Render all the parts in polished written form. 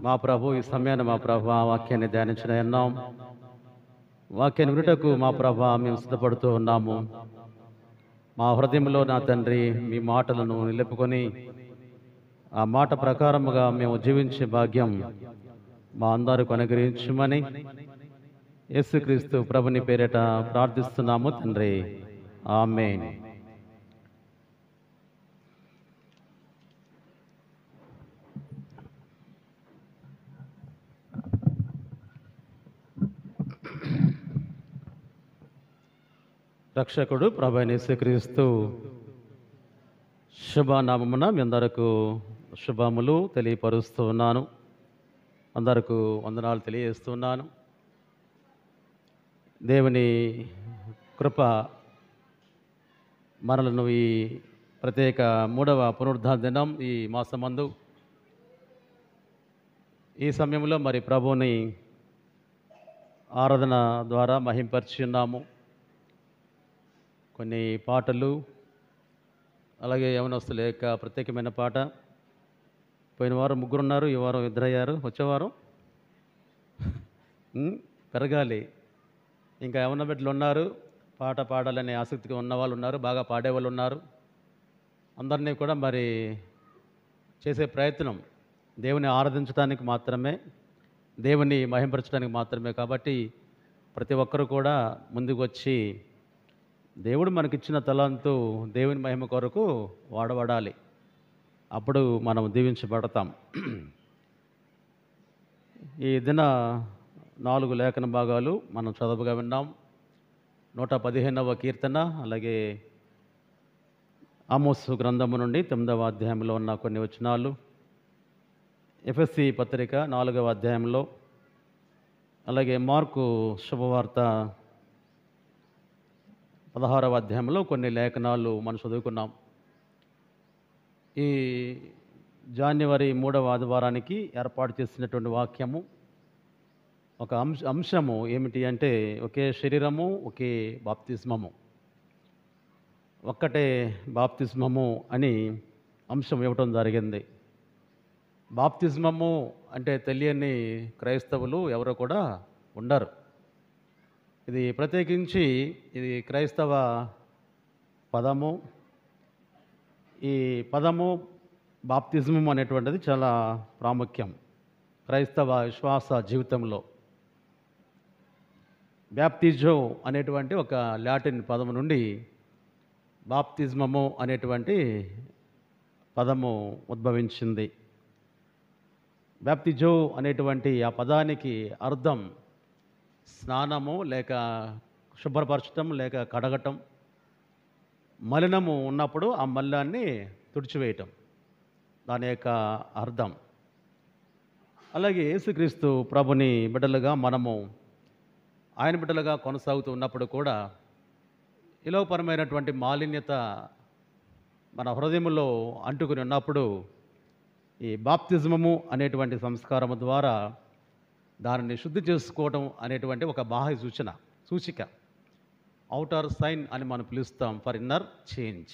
మా ప్రభు ఈ సమయాన్ని మా ప్రభు ఆ వాక్యాన్ని ధ్యానించిన ఉన్నాం. వాక్యాన్ని వినుటకు మా ప్రభు మేము సిద్ధపడుతూ ఉన్నాము. మా హృదయంలో నా తండ్రి మీ మాటలను నిలుపుకొని ఆ మాట ప్రకారముగా మేము జీవించే భాగ్యం మా అందరికి అనుగ్రహించమని యేసుక్రీస్తు ప్రభుని పేరిట ప్రార్థిస్తున్నాము తండ్రి. ఆమేన్. రక్షకుడు ప్రభు అయిన యేసుక్రీస్తు శుభనామమున మీ అందరకు శుభములు తెలియపరుస్తూ ఉన్నాను. అందరకు వందనాలు తెలియజేస్తున్నాను. దేవుని కృప మనలను ఈ ప్రత్యేక 3వ పునరుద్ధాన దినం ఈ మాసమందు ఈ సమయంలో మరి ప్రభువుని ఆరాధన ద్వారా మహింపరిచి ఉన్నాము. కొన్ని పాటలు, అలాగే యవనస్తుల యొక్క ప్రత్యేకమైన పాట. పోయిన వారం 3 ఉన్నారు, ఈ వారం 2 అయ్యారు. వచ్చేవారం పెరగాలి. ఇంకా యవన బిడ్డలు ఉన్నారు, పాట పాడాలనే ఆసక్తిగా ఉన్నవాళ్ళు ఉన్నారు, బాగా పాడేవాళ్ళు ఉన్నారు. అందరినీ కూడా మరి చేసే ప్రయత్నం దేవుని ఆరాధించడానికి మాత్రమే, దేవుని మహింపరచడానికి మాత్రమే. కాబట్టి ప్రతి ఒక్కరూ కూడా ముందుకు వచ్చి దేవుడు మనకిచ్చిన తలాంతు దేవుని మహిమ కొరకు వాడబడాలి. అప్పుడు మనం దీవించబడతాం. ఈ దిన 4 లేఖన భాగాలు మనం చదువుగా విన్నాం. 115వ కీర్తన, అలాగే ఆమోసు గ్రంథము నుండి 9వ అధ్యాయంలో ఉన్న కొన్ని వచనాలు, ఎఫెసీ పత్రిక 4వ అధ్యాయంలో, అలాగే మార్కు శుభవార్త 16వ అధ్యాయంలో కొన్ని లేఖనాలు మనం చదువుకున్నాం. ఈ జనవరి 3వ ఆదివారానికి ఏర్పాటు చేసినటువంటి వాక్యము, ఒక అంశము ఏమిటి అంటే ఒకే శరీరము, ఒకే బాప్తిస్మము, ఒక్కటే బాప్తిస్మము అని అంశం ఇవ్వటం జరిగింది. బాప్తిస్మము అంటే తెలియని క్రైస్తవులు ఎవరు కూడా ఉండరు. ఇది ప్రత్యేకించి ఇది క్రైస్తవ పదము. ఈ పదము బాప్తిజం అనేటువంటిది చాలా ప్రాముఖ్యం క్రైస్తవ విశ్వాస జీవితంలో. బ్యాప్తిజో అనేటువంటి ఒక లాటిన్ పదము నుండి బాప్తిజమము అనేటువంటి పదము ఉద్భవించింది. బ్యాప్తిజో అనేటువంటి ఆ పదానికి అర్థం స్నానము, లేక శుభ్రపరచటం, లేక కడగటం, మలినము ఉన్నప్పుడు ఆ మలినాన్ని తుడిచివేయటం, దాని యొక్క అర్థం. అలాగే యేసుక్రీస్తు ప్రభుని బిడ్డలుగా మనము ఆయన బిడ్డలుగా కొనసాగుతూ ఉన్నప్పుడు కూడా ఇలోపరమైనటువంటి మాలిన్యత మన హృదయంలో అంటుకుని ఉన్నప్పుడు ఈ బాప్తిజమము అనేటువంటి సంస్కారము ద్వారా దానిని శుద్ధి చేసుకోవడం అనేటువంటి ఒక బాహ్య సూచిక, అవుటర్ సైన్ అని మనం పిలుస్తాం, ఫర్ ఇన్నర్ చేంజ్.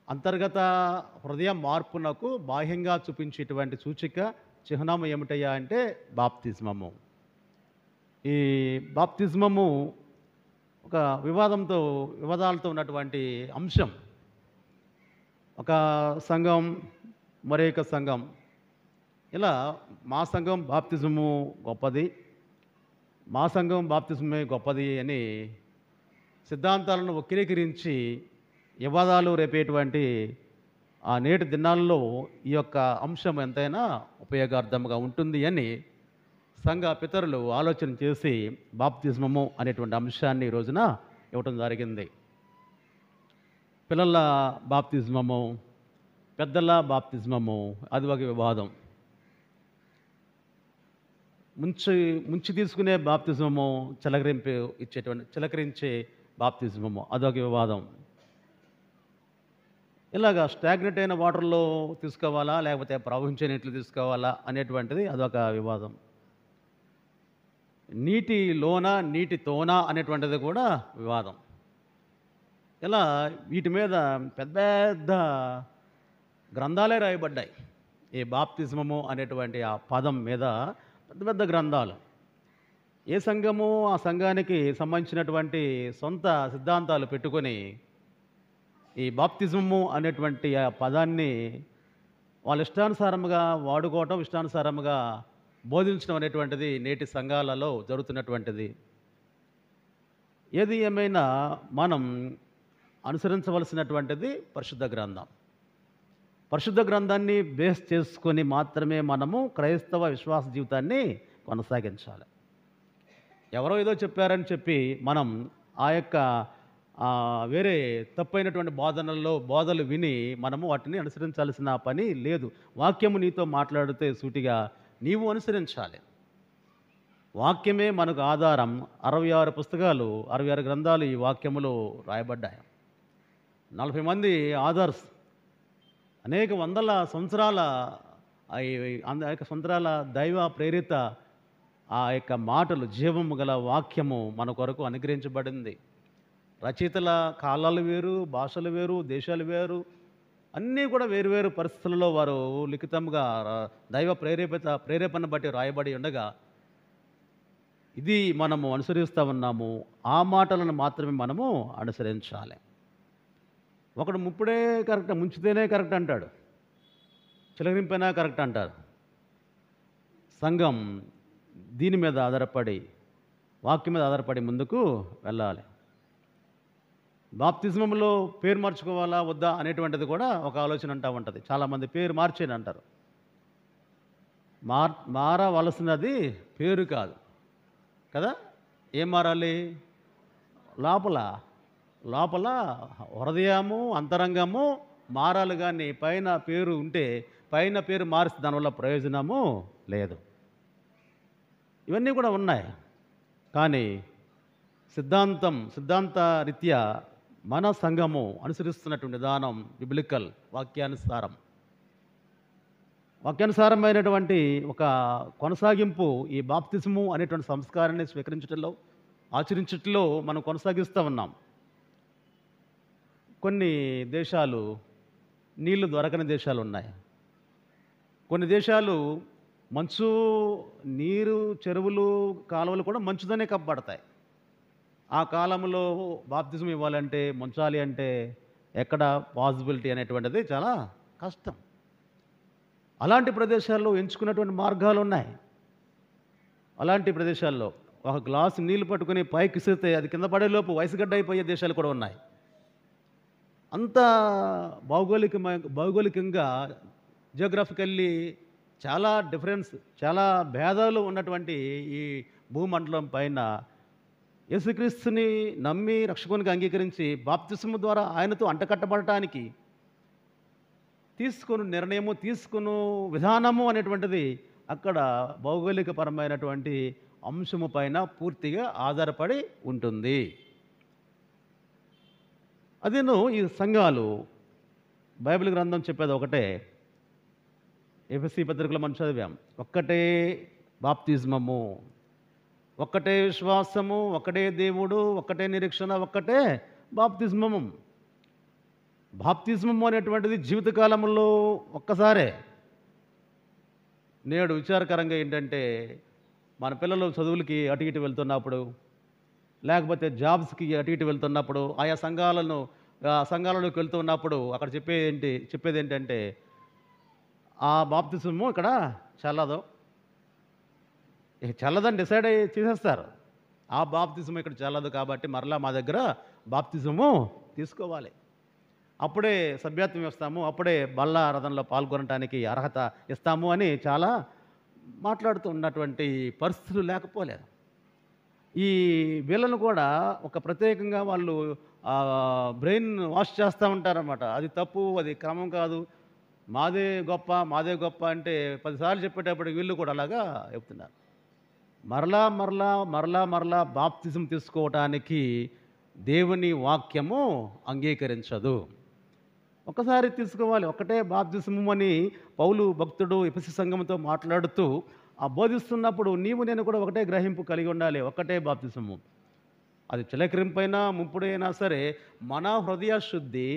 అంతర్గత హృదయ మార్పునకు బాహ్యంగా చూపించేటువంటి సూచిక, చిహ్నము ఏమిటయ్యా అంటే బాప్తిజమము. ఈ బాప్తిజమము ఒక వివాదాలతో ఉన్నటువంటి అంశం. ఒక సంఘం మరొక సంఘం, ఇలా మా సంఘం బాప్తిజము గొప్పది, మా సంఘం బాప్తిజమే గొప్పది అని సిద్ధాంతాలను వక్రీకరించి వివాదాలు రేపేటువంటి ఆ నేటి దినాల్లో ఈ యొక్క అంశం ఎంతైనా ఉపయోగార్థంగా ఉంటుంది అని సంఘ పితరులు ఆలోచన చేసి బాప్తిజమము అనేటువంటి అంశాన్ని ఈ రోజున ఇవ్వటం జరిగింది. పిల్లల బాప్తిజమము, పెద్దల బాప్తిజమము, అది ఒక వివాదం. ముంచి తీసుకునే బాప్తిజమము, చిలకరించే బాప్తిజమము, అదొక వివాదం. ఇలాగా స్టాగ్నెట్ అయిన వాటర్లో తీసుకోవాలా, లేకపోతే ప్రవహించే నీటిలో తీసుకోవాలా అనేటువంటిది అదొక వివాదం. నీటిలోన నీటితోన అనేటువంటిది కూడా వివాదం. ఇలా వీటి మీద పెద్ద పెద్ద గ్రంథాలే రాయబడ్డాయి. ఈ బాప్తిస్మము అనేటువంటి ఆ పదం మీద పెద్ద పెద్ద గ్రంథాలు. ఏ సంఘము ఆ సంఘానికి సంబంధించినటువంటి సొంత సిద్ధాంతాలు పెట్టుకొని ఈ బాప్తిజము అనేటువంటి ఆ పదాన్ని వాళ్ళ ఇష్టానుసారముగా వాడుకోవటం, ఇష్టానుసారముగా బోధించడం అనేటువంటిది నేటి సంఘాలలో జరుగుతున్నటువంటిది. ఏది ఏమైనా మనం అనుసరించవలసినటువంటిది పరిశుద్ధ గ్రంథం. పరిశుద్ధ గ్రంథాన్ని బేస్ చేసుకొని మాత్రమే మనము క్రైస్తవ విశ్వాస జీవితాన్ని కొనసాగించాలి. ఎవరో ఏదో చెప్పారని చెప్పి మనం ఆ యొక్క వేరే తప్పైనటువంటి బోధలు విని మనము వాటిని అనుసరించాల్సిన పని లేదు. వాక్యము నీతో మాట్లాడితే సూటిగా నీవు అనుసరించాలి. వాక్యమే మనకు ఆధారం. 66 పుస్తకాలు, 66 గ్రంథాలు ఈ వాక్యములో రాయబడ్డాయి. 40 మంది ఆథర్స్ అనేక వందల సంవత్సరాల అనేక సంవత్సరాల దైవ ప్రేరిత ఆ యొక్క మాటలు, జీవము గల వాక్యము మన కొరకు అనుగ్రహించబడింది. రచయితల కాలాలు వేరు, భాషలు వేరు, దేశాలు వేరు, అన్నీ కూడా వేరువేరు పరిస్థితులలో వారు లిఖితంగా దైవ ప్రేరేపణ బట్టి రాయబడి ఉండగా ఇది మనము అనుసరిస్తూ ఉన్నాము. ఆ మాటలను మాత్రమే మనము అనుసరించాలి. ఒకడు ముప్పుడే కరెక్ట్, ముంచితేనే కరెక్ట్ అంటాడు, చిలకరింపైనా కరెక్ట్ అంటారు. సంఘం దీని మీద ఆధారపడి, వాక్యం మీద ఆధారపడి ముందుకు వెళ్ళాలి. బాప్తిజంలో పేరు మార్చుకోవాలా వద్దా అనేటువంటిది కూడా ఒక ఆలోచన అంటూ ఉంటుంది. చాలామంది పేరు మార్చేని అంటారు. మారవలసినది పేరు కాదు కదా. ఏం మారాలి? లోపల హృదయము, అంతరంగము మారాలి. కానీ పైన పేరు ఉంటే, పైన పేరు మారిస్తే దానివల్ల ప్రయోజనము లేదు. ఇవన్నీ కూడా ఉన్నాయి. కానీ సిద్ధాంత రీత్యా మన సంఘము అనుసరిస్తున్నటువంటి విధానం బిబ్లికల్, వాక్యానుసారమైనటువంటి ఒక కొనసాగింపు. ఈ బాప్తిజము అనేటువంటి సంస్కారాన్ని స్వీకరించడంలో, ఆచరించడంలో మనం కొనసాగిస్తూ ఉన్నాం. కొన్ని దేశాలు నీళ్లు దొరకని దేశాలు ఉన్నాయి. కొన్ని దేశాలు మంచు నీరు, చెరువులు, కాలువలు కూడా మంచుతోనే కప్పబడతాయి. ఆ కాలంలో బాప్తిజం ఇవ్వాలంటే, ముంచాలి అంటే ఎక్కడ పాసిబిలిటీ అనేటువంటిది చాలా కష్టం. అలాంటి ప్రదేశాల్లో ఎంచుకున్నటువంటి మార్గాలు ఉన్నాయి. అలాంటి ప్రదేశాల్లో ఒక గ్లాసు నీళ్లు పట్టుకుని పైకి ఇసిరితే అది కింద పడేలోపు వయసుగడ్డ అయిపోయే దేశాలు కూడా ఉన్నాయి. అంత భౌగోళికంగా జియోగ్రఫికల్లీ చాలా డిఫరెన్స్, చాలా భేదాలు ఉన్నటువంటి ఈ భూమండలం పైన యేసుక్రీస్తుని నమ్మి రక్షకునికి అంగీకరించి బాప్తిసము ద్వారా ఆయనతో అంటకట్టబడటానికి తీసుకుని నిర్ణయము, తీసుకుని విధానము అనేటువంటిది అక్కడ భౌగోళికపరమైనటువంటి అంశము పైన పూర్తిగా ఆధారపడి ఉంటుంది. అదేను ఈ సంఘాలు, బైబిల్ గ్రంథం చెప్పేది ఒకటే. ఎఫెసీ పత్రికలో మనం చదివాం, ఒక్కటే బాప్తిజమము, ఒక్కటే విశ్వాసము, ఒక్కటే దేవుడు, ఒక్కటే నిరీక్షణ, ఒక్కటే బాప్తిజమము. బాప్తిజమము అనేటువంటిది జీవితకాలంలో ఒక్కసారే. నేడు విచారకరంగా ఏంటంటే, మన పిల్లలు చదువులకి అటు ఇటు వెళ్తున్నప్పుడు, లేకపోతే జాబ్స్కి అటు ఇటు వెళ్తున్నప్పుడు, ఆయా సంఘాలలోకి వెళ్తున్నప్పుడు అక్కడ చెప్పేది ఏంటంటే ఆ బాప్తిజము ఇక్కడ చల్లదని డిసైడ్ అయ్యి చేసేస్తారు. ఆ బాప్తిజము ఇక్కడ చల్లదు కాబట్టి మరలా మా దగ్గర బాప్తిజము తీసుకోవాలి, అప్పుడే సభ్యత్వం ఇస్తాము, అప్పుడే బల్లారాధనలో పాల్గొనడానికి అర్హత ఇస్తాము అని చాలా మాట్లాడుతూ ఉన్నటువంటి పరిస్థితులు లేకపోలేదు. ఈ వీళ్ళను కూడా ఒక ప్రత్యేకంగా వాళ్ళు బ్రెయిన్ వాష్ చేస్తూ ఉంటారన్నమాట. అది తప్పు, అది క్రమం కాదు, మాదే గొప్ప అంటే 10 సార్లు చెప్పేటప్పుడు వీళ్ళు కూడా అలాగా చెప్తున్నారు. మరలా బాప్తిజం తీసుకోవటానికి దేవుని వాక్యము అంగీకరించదు. ఒకసారి తీసుకోవాలి, ఒకటే బాప్తిజము అని పౌలు భక్తుడు ఎఫెసీ సంఘంతో మాట్లాడుతూ బోధిస్తున్నప్పుడు నీవు నేను కూడా ఒకటే గ్రహింపు కలిగి ఉండాలి. ఒకటే బాప్తిజము. అది చిలకరింపైనా ముంపుడైనా సరే మన హృదయ శుద్ధి,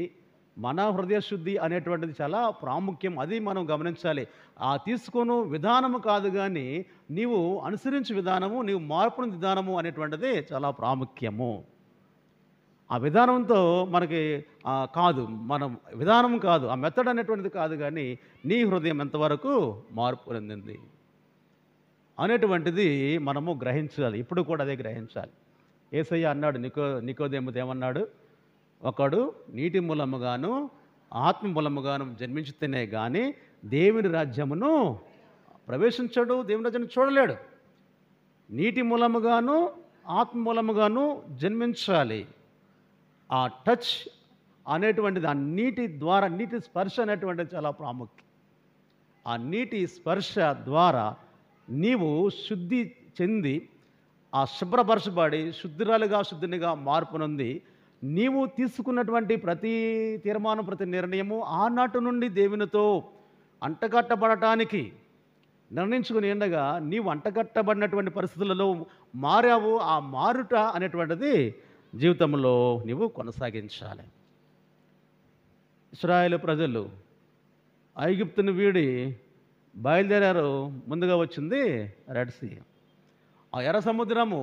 మన హృదయ శుద్ధి అనేటువంటిది చాలా ప్రాముఖ్యం. అది మనం గమనించాలి. ఆ తీసుకొను విధానము కాదు కానీ నీవు అనుసరించే విధానము, నీవు మార్పుని విధానము అనేటువంటిది చాలా ప్రాముఖ్యము. ఆ విధానంతో మనకి కాదు, మనం విధానం కాదు, ఆ మెథడ్ అనేటువంటిది కాదు కానీ నీ హృదయం ఎంతవరకు మార్పు పొందింది అనేటువంటిది మనము గ్రహించాలి. ఇప్పుడు కూడా అదే గ్రహించాలి. యేసయ్య అన్నాడు నికోదేముతో ఏమన్నాడు? ఒకడు నీటి మూలముగాను ఆత్మ మూలముగాను జన్మించితేనే కానీ దేవుని రాజ్యమును ప్రవేశించడు, దేవుని రాజ్యాన్ని చూడలేడు. నీటి మూలముగాను ఆత్మ మూలముగాను జన్మించాలి. ఆ టచ్ అనేటువంటిది, ఆ నీటి ద్వారా, నీటి స్పర్శ అనేటువంటిది చాలా ప్రాముఖ్యం. ఆ నీటి స్పర్శ ద్వారా నీవు శుద్ధి చెంది ఆ శుభ్రపరచబడి శుద్ధినిగా మార్పు నొంది నీవు తీసుకున్నటువంటి ప్రతి తీర్మానం, ప్రతి నిర్ణయము ఆనాటి నుండి దేవునితో అంటగట్టబడటానికి నిర్ణయించుకుని ఉండగా నీవు అంటగట్టబడినటువంటి పరిస్థితులలో మారావు. ఆ మారుట అనేటువంటిది జీవితంలో నీవు కొనసాగించాలి. ఇశ్రాయేలు ప్రజలు ఐగుప్తుని వీడి బయలుదేరారు. ముందుగా వచ్చింది రెడ్ సీ. ఆ ఎర్ర సముద్రము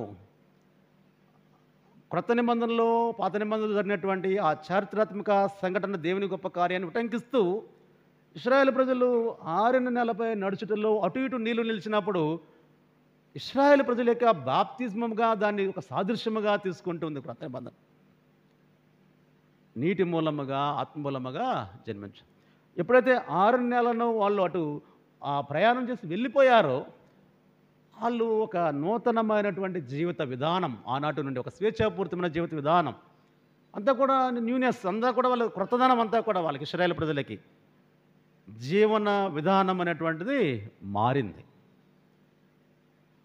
క్రొత్త నిబంధనలో, పాత నిబంధనలో జరిగినటువంటి ఆ చారిత్రాత్మక సంఘటన దేవుని గొప్ప కార్యాన్ని ఉటంకిస్తూ ఇశ్రాయేలు ప్రజలు 6 నెలలపై నడుచుటలో అటు ఇటు నీళ్లు నిలిచినప్పుడు ఇశ్రాయేలు ప్రజల యొక్క బాప్తిజముగా దాన్ని ఒక సాదృశ్యముగా తీసుకుంటుంది క్రొత్త నిబంధన. నీటి మూలముగా ఆత్మ మూలముగా జన్మించారు. ఎప్పుడైతే 6 నెలలను వాళ్ళు అటు ఆ ప్రయాణం చేసి వెళ్ళిపోయారో వాళ్ళు ఒక నూతనమైనటువంటి జీవిత విధానం, ఆనాటి నుండి ఒక స్వేచ్ఛాపూరితమైన జీవిత విధానం అంతా కూడా న్యూనెస్ అంతా కూడా వాళ్ళ క్రొత్తదనం అంతా కూడా వాళ్ళకి ఇశ్రాయేలు ప్రజలకి జీవన విధానం అనేటువంటిది మారింది.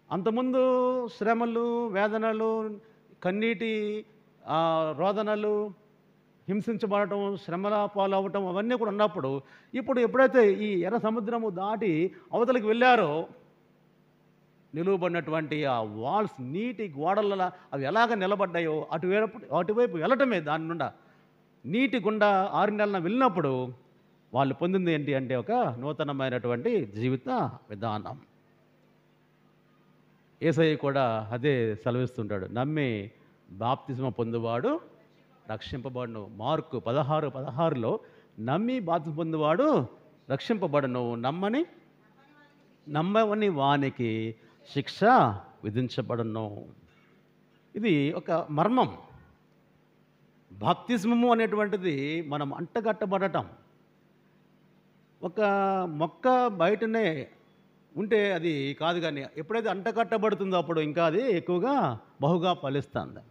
అంతకుముందు శ్రమలు, వేదనలు, కన్నీటి రోదనలు, హింసించబడటం, శ్రమల పాలవటం అవన్నీ కూడా ఉన్నప్పుడు ఇప్పుడు ఎప్పుడైతే ఈ ఎర్ర సముద్రము దాటి అవతలికి వెళ్ళారో నిలువబడినటువంటి ఆ వాల్స్, నీటి గోడల అవి ఎలాగ నిలబడ్డాయో అటువైపు వెళ్ళటమే, దాని నుండా నీటి గుండా 6 నెలల వెళ్ళినప్పుడు వాళ్ళు పొందింది ఏంటి అంటే ఒక నూతనమైనటువంటి జీవిత విధానం. యేసయ్య కూడా అదే సెలవిస్తుంటాడు, నమ్మి బాప్తిస్మ పొందువాడు రక్షింపబడును. మార్కు 16:16లో నమ్మి బాప్తిస్మ పొందువాడు రక్షింపబడును, నమ్మని వానికి శిక్ష విధించబడును. ఇది ఒక మర్మం. బాప్తిస్మము అనేటువంటిది మనం అంటగట్టబడటం. ఒక మొక్క బయటనే ఉంటే అది కాదు, కానీ ఎప్పుడైతే అంటకట్టబడుతుందో అప్పుడు ఇంకా అది ఎక్కువగా బహుగా ఫలిస్తుంది.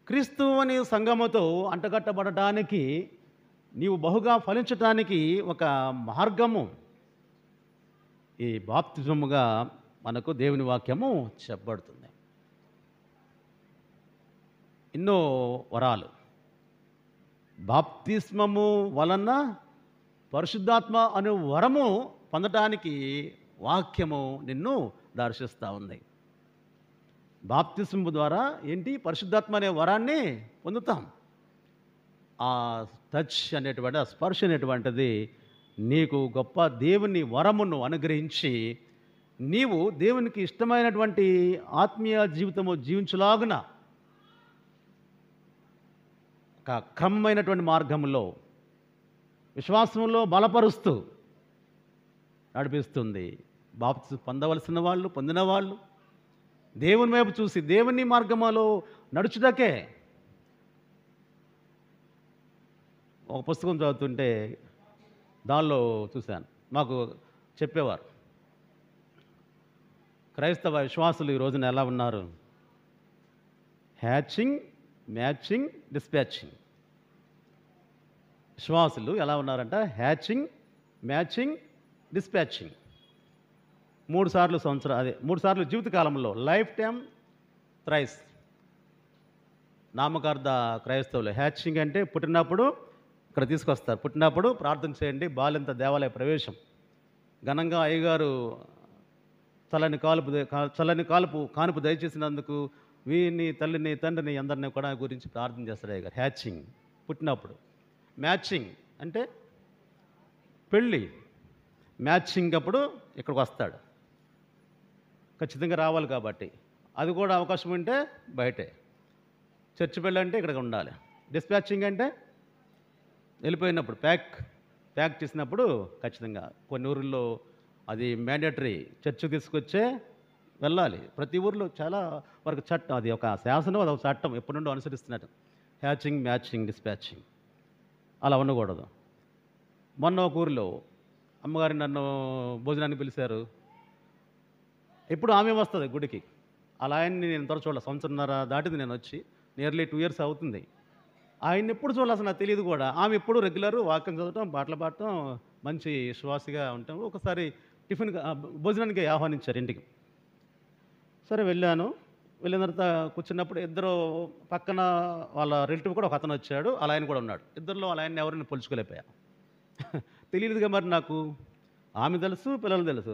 క్రీస్తు అని సంఘముతో అంటకట్టబడటానికి, నీవు బహుగా ఫలించటానికి ఒక మార్గము ఈ బాప్తిజముగా మనకు దేవుని వాక్యము చెప్పబడుతుంది. ఎన్నో వరాలు బాప్తిస్మము వలన పరిశుద్ధాత్మ అనే వరము పొందటానికి వాక్యము నిన్ను దర్శిస్తూ ఉంది. బాప్తిస్మము ద్వారా ఏంటి? పరిశుద్ధాత్మ అనే వరాన్ని పొందుతాం. ఆ టచ్ అనేటువంటి, ఆ స్పర్శ అనేటువంటిది నీకు గొప్ప దేవుని వరమును అనుగ్రహించి నీవు దేవునికి ఇష్టమైనటువంటి ఆత్మీయ జీవితము జీవించులాగున ఒక క్రమమైనటువంటి మార్గంలో విశ్వాసంలో బలపరుస్తూ నడిపిస్తుంది. బాప్తిస్మం పొందవలసిన వాళ్ళు, పొందిన వాళ్ళు దేవుని వైపు చూసి దేవుని మార్గంలో నడుచుటకే. ఒక పుస్తకం చదువుతుంటే దానిలో చూశాను, మాకు చెప్పేవారు క్రైస్తవ విశ్వాసులు ఈ రోజున ఎలా ఉన్నారు? Hatching, matching, dispatching. విశ్వాసులు ఎలా ఉన్నారంట? Hatching, matching, dispatching. 3 సార్లు సంవత్సరం, అదే 3 సార్లు జీవితకాలంలో, లైఫ్ టైం థ్రైస్. నామకార్థ క్రైస్తవులు హ్యాచింగ్ అంటే పుట్టినప్పుడు ఇక్కడ తీసుకొస్తారు, పుట్టినప్పుడు ప్రార్థన చేయండి, బాలింత దేవాలయ ప్రవేశం, ఘనంగా అయ్యగారు చల్లని కానుపు దయచేసినందుకు వీరిని, తల్లిని, తండ్రిని అందరినీ కూడా గురించి ప్రార్థన చేస్తారు అయ్యగారు. హ్యాచింగ్ పుట్టినప్పుడు. మ్యాచింగ్ అంటే పెళ్ళి. మ్యాచింగ్ అప్పుడు ఇక్కడికి వస్తాడు, ఖచ్చితంగా రావాలి కాబట్టి. అది కూడా అవకాశం ఉంటే బయటే. చర్చి పెళ్ళి అంటే ఇక్కడికి ఉండాలి. డిస్పాచింగ్ అంటే వెళ్ళిపోయినప్పుడు ప్యాక్ చేసినప్పుడు ఖచ్చితంగా కొన్ని ఊర్లో అది మ్యాండేటరీ, చర్చి తీసుకొచ్చే వెళ్ళాలి. ప్రతి ఊర్లో చాలా వరకు చట్టం, అది ఒక శాసనం, అది ఒక చట్టం ఎప్పటి నుండో అనుసరిస్తున్నట్టు. హ్యాచింగ్, మ్యాచింగ్, డిస్పాచింగ్ అలా ఉండకూడదు. మొన్న ఒక ఊరిలో అమ్మగారిని నన్ను భోజనానికి పిలిచారు. ఎప్పుడు ఆమె వస్తుంది గుడికి. అలా ఆయన్ని నేను త్వర చూడాలి. సంవత్సరంన్నర దాటింది నేను వచ్చి, నియర్లీ 2 years అవుతుంది. ఆయన్ని ఎప్పుడు చూడాలి అసలు నాకు తెలియదు కూడా. ఆమె ఎప్పుడు రెగ్యులర్ వాక్యం చదవటం, పాటలు పాడటం, మంచి విశ్వాసిగా ఉంటాం. ఒకసారి భోజనానికి ఆహ్వానించారు ఇంటికి. సరే వెళ్ళాను. వెళ్ళిన తర్వాత కూర్చున్నప్పుడు ఇద్దరు పక్కన వాళ్ళ రిలేటివ్ కూడా ఒక అతను వచ్చాడు, అలా ఆయన కూడా ఉన్నాడు. ఇద్దరిలో వాళ్ళ ఆయన్ని ఎవరిని పోల్చుకోలేకపోయా. తెలియదుగా మరి నాకు. ఆమె తెలుసు, పిల్లలు తెలుసు.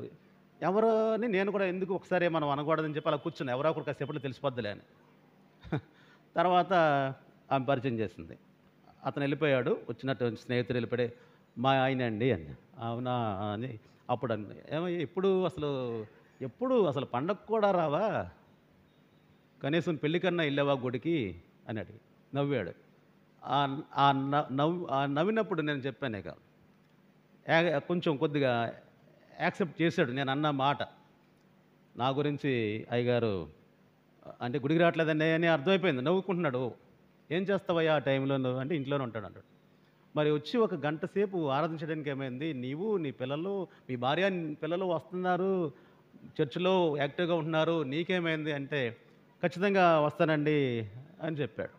ఎవరని నేను కూడా ఎందుకు ఒకసారి మనం అనకూడదని చెప్పి అలా కూర్చున్నా. ఎవరో ఒకరు కాసేపట్లో తెలిసిపోద్దులే అని. తర్వాత ఆమె పరిచయం చేసింది. అతను వెళ్ళిపోయాడు. వచ్చినట్టు స్నేహితుడు వెళ్ళిపోయి, మా ఆయన అండి అని. అవునా అని అప్పుడు అంది. ఏమయ్య ఎప్పుడు అసలు పండగ కూడా రావా, కనీసం పెళ్లి కన్నా వెళ్ళావా గుడికి అని అడిగి నవ్వాడు. నవ్వినప్పుడు నేను చెప్పాను, ఇక కొంచెం కొద్దిగా యాక్సెప్ట్ చేశాడు నేను అన్న మాట. నా గురించి అయ్యగారు అంటే గుడికి రావట్లేదండి అని అర్థమైపోయింది. నవ్వుకుంటున్నాడు. ఏం చేస్తావయ్యా ఆ టైంలో నువ్వు అంటే ఇంట్లోనే ఉంటాడు అన్నాడు. మరి వచ్చి ఒక గంట సేపు ఆరాధించడానికి ఏమైంది, నీవు నీ పిల్లలు, మీ భార్య పిల్లలు వస్తున్నారు, చర్చిలో యాక్టివ్గా ఉంటున్నారు, నీకేమైంది అంటే ఖచ్చితంగా వస్తానండి అని చెప్పాడు.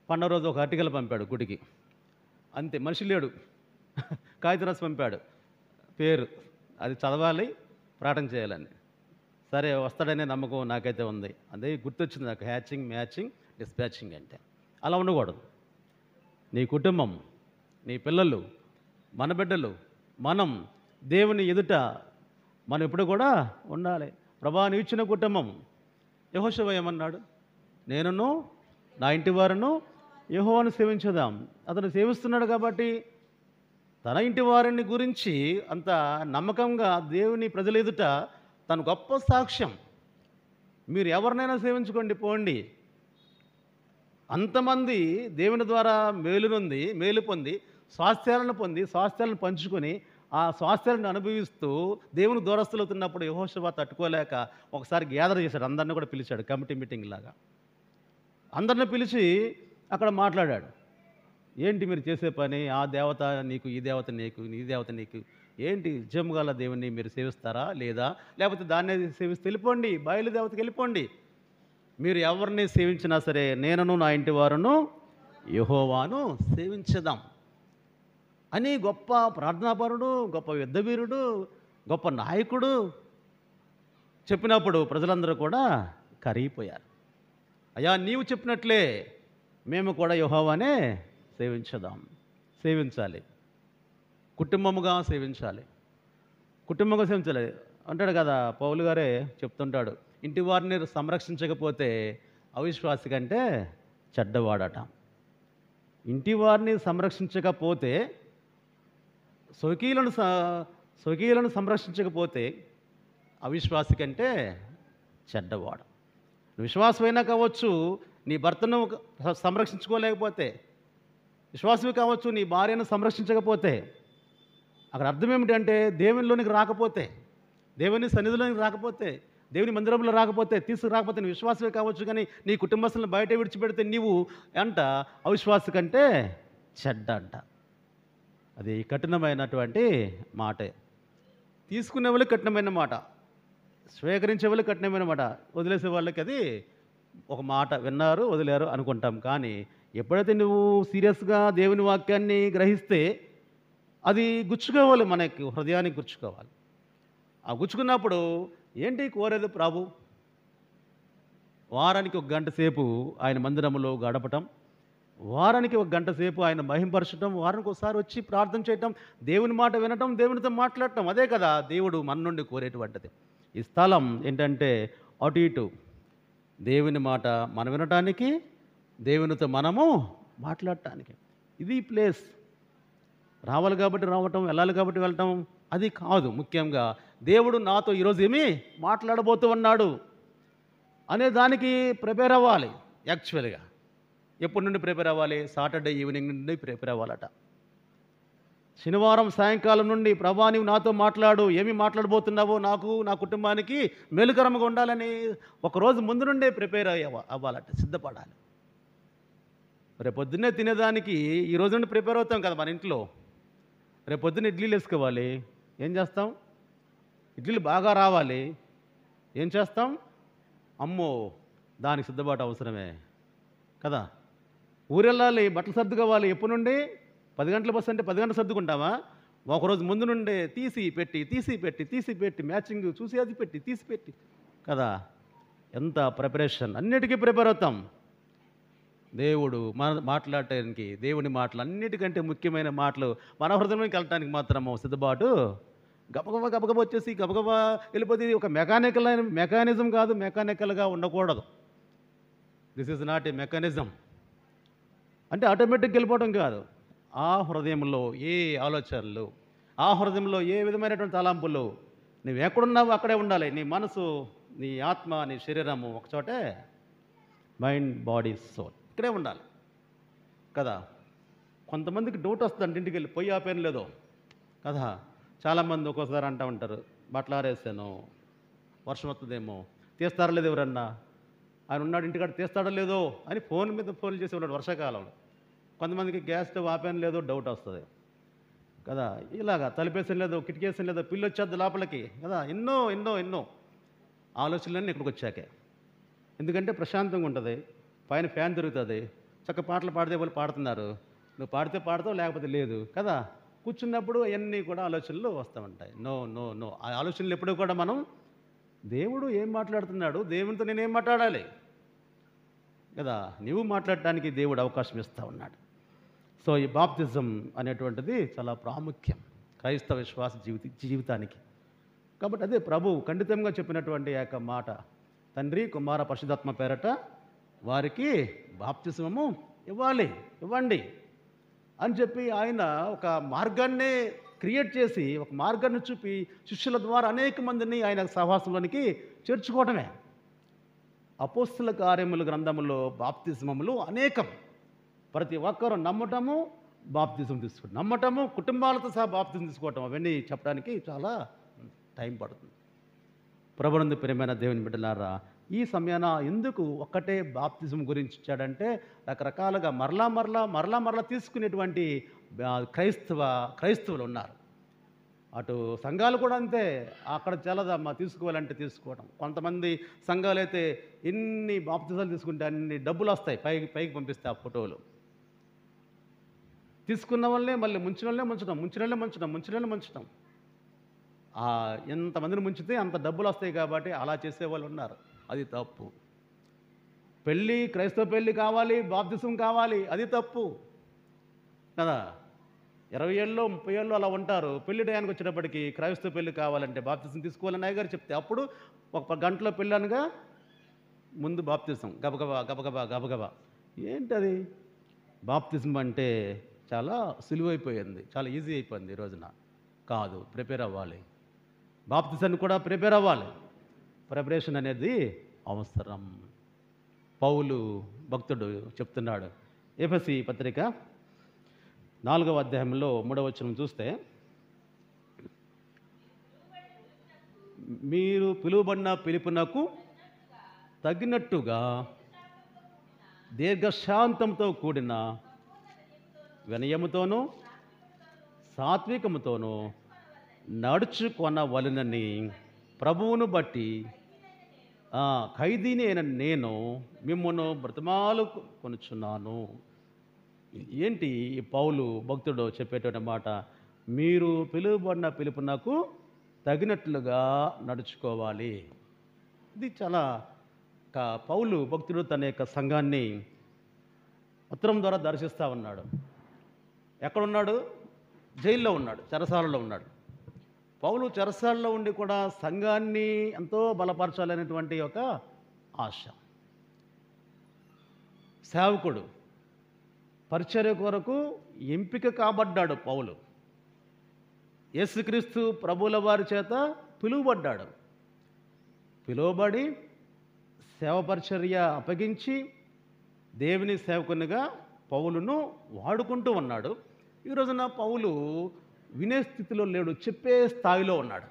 పండుగ రోజు ఒక ఆర్టికల్ పంపాడు గుడికి. అంతే, మనిషి లేడు. కాగితం రాసి పంపాడు, పేరు అది చదవాలి, ప్రార్థన చేయాలని. సరే వస్తాడనే నమ్మకం నాకైతే ఉంది. అదే గుర్తొచ్చింది నాకు, హ్యాచింగ్, మ్యాచింగ్, డిస్పాచింగ్ అంటే. అలా ఉండకూడదు. నీ కుటుంబం, నీ పిల్లలు, మన బిడ్డలు, మనం దేవుని ఎదుట మనం ఎప్పుడు కూడా ఉండాలి. ప్రభా నీ ఇచ్చిన కుటుంబం. యెహోషువ ఏమన్నాడు, నేనును నా ఇంటి వారును యెహోవాను సేవించుదాం. అతను సేవిస్తున్నాడు కాబట్టి తన ఇంటి వారిని గురించి అంత నమ్మకంగా దేవుని ప్రజల ఎదుట తన గొప్ప సాక్ష్యం. మీరు ఎవరినైనా సేవించుకోండి, పోండి. అంతమంది దేవుని ద్వారా మేలు పొంది స్వాస్థ్యాలను పంచుకొని ఆ స్వాస్థ్యాలను అనుభవిస్తూ దేవుని దూరస్తులవుతున్నప్పుడు యెహోషువ తట్టుకోలేక ఒకసారి గ్యాదర్ చేశాడు. అందరిని కూడా పిలిచాడు, కమిటీ మీటింగ్ లాగా. అందరిని పిలిచి అక్కడ మాట్లాడాడు. ఏంటి మీరు చేసే పని, ఆ దేవత నీకు, ఈ దేవత నీకు, ఈ దేవత నీకు, ఏంటి నిజంగా దేవుణ్ణి మీరు సేవిస్తారా లేదా, లేకపోతే దాన్నే సేవిస్తే వెళ్ళిపోండి, బయలు దేవతకి వెళ్ళిపోండి. మీరు ఎవరిని సేవించినా సరే నేనును నా ఇంటి వారును యెహోవాను సేవించదాం అని గొప్ప ప్రార్థనాపరుడు, గొప్ప యుద్ధవీరుడు, గొప్ప నాయకుడు చెప్పినప్పుడు ప్రజలందరూ కూడా కరిగిపోయారు. అయ్యా నీవు చెప్పినట్లే మేము కూడా యెహోవానే సేవించాలి, కుటుంబముగా సేవించాలి అంటాడు కదా పౌలు గారే చెప్తుంటాడు. ఇంటి వారిని సంరక్షించకపోతే అవిశ్వాసి కంటే చెడ్డవాడట. ఇంటి వారిని సంరక్షించకపోతే, స్వకీయులను సంరక్షించకపోతే అవిశ్వాసి కంటే చెడ్డవాడు. విశ్వాసమైనా కావచ్చు, నీ భర్తను సంరక్షించుకోలేకపోతే, విశ్వాసమే కావచ్చు, నీ భార్యను సంరక్షించకపోతే, అక్కడ అర్థం ఏమిటంటే దేవునిలోనికి రాకపోతే, దేవుని సన్నిధిలోనికి రాకపోతే, దేవుని మందిరంలో రాకపోతే, తీసుకురాకపోతే నీ విశ్వాసమే కావచ్చు, కానీ నీ కుటుంబస్తులను బయట విడిచిపెడితే నీవు అంట అవిశ్వాస కంటే చెడ్డ అంట. అది కఠినమైనటువంటి మాటే. తీసుకునే వాళ్ళకి కఠినమైన మాట, స్వీకరించే వాళ్ళకి కఠినమైన మాట, వదిలేసే వాళ్ళకి అది ఒక మాట, విన్నారు వదిలేరు అనుకుంటాం. కానీ ఎప్పుడైతే నువ్వు సీరియస్గా దేవుని వాక్యాన్ని గ్రహిస్తే అది గుచ్చుకోవాలి, మనకి హృదయానికి గుచ్చుకోవాలి. ఆ గుచ్చుకున్నప్పుడు ఏంటి కోరేది ప్రభు, వారానికి 1 గంట సేపు ఆయన మందిరంలో గడపటం, వారానికి 1 గంట సేపు ఆయన మహింపరచడం, వారానికి ఒకసారి వచ్చి ప్రార్థన చేయటం, దేవుని మాట వినటం, దేవునితో మాట్లాడటం. అదే కదా దేవుడు మన నుండి కోరేటువంటిది. ఈ స్థలం ఏంటంటే అటు ఇటు దేవుని మాట మనం వినటానికి, దేవునితో మనము మాట్లాడటానికి. ఇది ప్లేస్. రావాలి కాబట్టి రావటం, వెళ్ళాలి కాబట్టి వెళ్ళటం అది కాదు. ముఖ్యంగా దేవుడు నాతో ఈరోజు ఏమి మాట్లాడబోతూ ఉన్నాడు అనే దానికి ప్రిపేర్ అవ్వాలి. యాక్చువల్గా ఎప్పటి నుండి ప్రిపేర్ అవ్వాలి? సాటర్డే ఈవినింగ్ నుండి ప్రిపేర్ అవ్వాలట. శనివారం సాయంకాలం నుండి ప్రభా నీవు నాతో మాట్లాడు, ఏమి మాట్లాడబోతున్నావో నాకు నా కుటుంబానికి మేలుకరంగా ఉండాలని ఒకరోజు ముందు నుండే ప్రిపేర్ అవ్వాలట, సిద్ధపడాలి. రేపు పొద్దున్నే తినేదానికి ఈ రోజు నుండి ప్రిపేర్ అవుతాం కదా మన ఇంట్లో. రేపు పొద్దున్న ఇడ్లీలు వేసుకోవాలి, ఏం చేస్తాం? ఇడ్లీలు బాగా రావాలి, ఏం చేస్తాం? అమ్మో దానికి సిద్ధపాటు అవసరమే కదా. ఊరెళ్ళాలి, బట్టలు సర్దుకోవాలి. ఎప్పటి నుండి? 10 గంటల బస్సు అంటే 10 గంటలు సర్దుకుంటామా? ఒకరోజు ముందు నుండే తీసి పెట్టి మ్యాచింగ్ చూసి అది పెట్టి తీసి పెట్టి కదా. ఎంత ప్రిపరేషన్, అన్నిటికీ ప్రిపేర్ అవుతాం. దేవుడు మాట్లాడటానికి, దేవుని మాటలు అన్నిటికంటే ముఖ్యమైన మాటలు మన హృదయంలోకి వెళ్ళటానికి మాత్రము సిద్ధపాటు. గబగబా వచ్చేసి గబగబా వెళ్ళిపోతే ఒక మెకానిజం కాదు, మెకానికల్గా ఉండకూడదు. This is not a mechanism. అంటే ఆటోమేటిక్గా వెళ్ళిపోవడం కాదు. ఆ హృదయంలో ఏ ఆలోచనలు, ఆ హృదయంలో ఏ విధమైనటువంటి తలాంపులు, నువ్వు ఎక్కడున్నావు అక్కడే ఉండాలి. నీ మనసు, నీ ఆత్మ, నీ శరీరము ఒకచోటే, మైండ్ బాడీ సోల్ ఇక్కడే ఉండాలి కదా. కొంతమందికి డౌట్ వస్తుంది, ఇంటికి వెళ్ళి పొయ్యి ఆపేం లేదో కదా. చాలామంది ఒక్కోసారి అంటూ ఉంటారు, బట్టలు ఆరేసాను, వర్షం వస్తుందేమో, తీస్తారా లేదు ఎవరన్నా, ఆయన ఉన్నాడు ఇంటికాడ తీస్తాడో లేదో అని ఫోన్ మీద ఫోన్లు చేసి ఉన్నాడు వర్షాకాలంలో. కొంతమందికి గ్యాస్ స్టవ్ ఆపేం లేదో డౌట్ వస్తుంది కదా. ఇలాగా తలుపేసం లేదో, కిటికేసం లేదో, పిల్లి వచ్చేద్ది లోపలికి కదా. ఎన్నో ఎన్నో ఎన్నో ఆలోచనలన్నీ ఇక్కడికి వచ్చాకే. ఎందుకంటే ప్రశాంతంగా ఉంటుంది, పైన ఫ్యాన్ తిరుగుతుంది, చక్క పాటలు పాడితే వాళ్ళు పాడుతున్నారు, నువ్వు పాడితే పాడతావు లేకపోతే లేదు కదా. కూర్చున్నప్పుడు అవన్నీ కూడా ఆలోచనలు వస్తూ ఉంటాయి. నో నో నో ఆ ఆలోచనలు ఎప్పుడూ కూడా మనం దేవుడు ఏం మాట్లాడుతున్నాడు, దేవునితో నేనేం మాట్లాడాలి కదా, నీవు మాట్లాడటానికి దేవుడు అవకాశం ఇస్తూ ఉన్నాడు. సో ఈ బాప్తిజం అనేటువంటిది చాలా ప్రాముఖ్యం క్రైస్తవ విశ్వాస జీవితానికి. కాబట్టి అదే ప్రభు ఖండితంగా చెప్పినటువంటి ఆ యొక్క మాట, తండ్రి కుమార పరిశుద్ధాత్మ పేరట వారికి బాప్తిజము ఇవ్వండి అని చెప్పి ఆయన ఒక మార్గాన్నే క్రియేట్ చేసి, ఒక మార్గాన్ని చూపి శిష్యుల ద్వారా అనేక మందిని ఆయన సహవాసంలోనికి చేర్చుకోవటమే. అపోస్తుల కార్యముల గ్రంథములో బాప్తిజములు అనేకం. ప్రతి ఒక్కరూ నమ్మటము, బాప్తిజం తీసుకోవడం, నమ్మటము, కుటుంబాలతో సహా బాప్తిజం తీసుకోవటం, అవన్నీ చెప్పడానికి చాలా టైం పడుతుంది. ప్రభునందు ప్రియమైన దేవుని బిడ్డలారా, ఈ సమయాన ఎందుకు ఒక్కటే బాప్తిజం గురించి ఇచ్చాడంటే, రకరకాలుగా మరలా తీసుకునేటువంటి క్రైస్తవులు ఉన్నారు. అటు సంఘాలు కూడా అంతే, అక్కడ చాలదమ్మా తీసుకోవాలంటే తీసుకోవడం. కొంతమంది సంఘాలు అయితే ఎన్ని బాప్తిజాలు తీసుకుంటే అన్ని డబ్బులు వస్తాయి, పైకి పంపిస్తే ఆ ఫోటోలు. తీసుకున్న వాళ్ళనే మళ్ళీ ముంచడం. ఎంతమందిని ముంచితే అంత డబ్బులు వస్తాయి కాబట్టి అలా చేసేవాళ్ళు ఉన్నారు. అది తప్పు. క్రైస్తవ పెళ్ళి కావాలి, బాప్తిజం కావాలి, అది తప్పు కదా. 20 ఏళ్ళు 30 ఏళ్ళు అలా ఉంటారు, పెళ్లి టయానికి వచ్చేటప్పటికి క్రైస్తవ పెళ్లి కావాలంటే బాప్తిజం తీసుకోవాలని అయ్యగారు చెప్తే, అప్పుడు ఒక గంటలో పెళ్ళి అనగా ముందు బాప్తిజం గబగబా. ఏంటది? బాప్తిజం అంటే చాలా సులువైపోయింది, చాలా ఈజీ అయిపోయింది ఈ రోజున. కాదు, ప్రిపేర్ అవ్వాలి. బాప్తిజాన్ని కూడా ప్రిపేర్ అవ్వాలి. ప్రిపరేషన్ అనేది అవసరం. పౌలు భక్తుడు చెప్తున్నాడు, ఎఫెసీ పత్రిక 4వ అధ్యాయంలో 3వ వచనం చూస్తే, మీరు పిలువబడిన పిలుపునకు తగినట్టుగా దీర్ఘశాంతంతో కూడిన వినయముతోనూ సాత్వికముతోనూ నడుచుకొనవలెనని ప్రభువును బట్టి ఖైదీని అయిన నేను మిమ్మును బ్రతిమాలు కొనుచున్నాను. ఏంటి ఈ పౌలు భక్తుడు చెప్పేటువంటి మాట? మీరు పిలువబడిన పిలుపునకు తగినట్లుగా నడుచుకోవాలి. ఇది చాలా పౌలు భక్తుడు తన యొక్క సంఘాన్ని ఉత్తరం ద్వారా దర్శిస్తూ ఉన్నాడు. ఎక్కడున్నాడు? జైల్లో ఉన్నాడు, చెరసాలలో ఉన్నాడు. పౌలు చెరసాలలో ఉండి కూడా సంఘాన్ని ఎంతో బలపరచాలనేటువంటి ఒక ఆశ. సేవకుడు పరిచర్య కొరకు ఎంపిక కాబడ్డాడు పౌలు. యేసుక్రీస్తు ప్రభువుల వారి చేత పిలువబడ్డాడు. పిలువబడి సేవ పరిచర్య అప్పగించి దేవుని సేవకునిగా పౌలును వాడుకుంటూ ఉన్నాడు. ఈ రోజున పౌలు వినే స్థితిలో లేడు, చెప్పే స్థాయిలో ఉన్నాడు.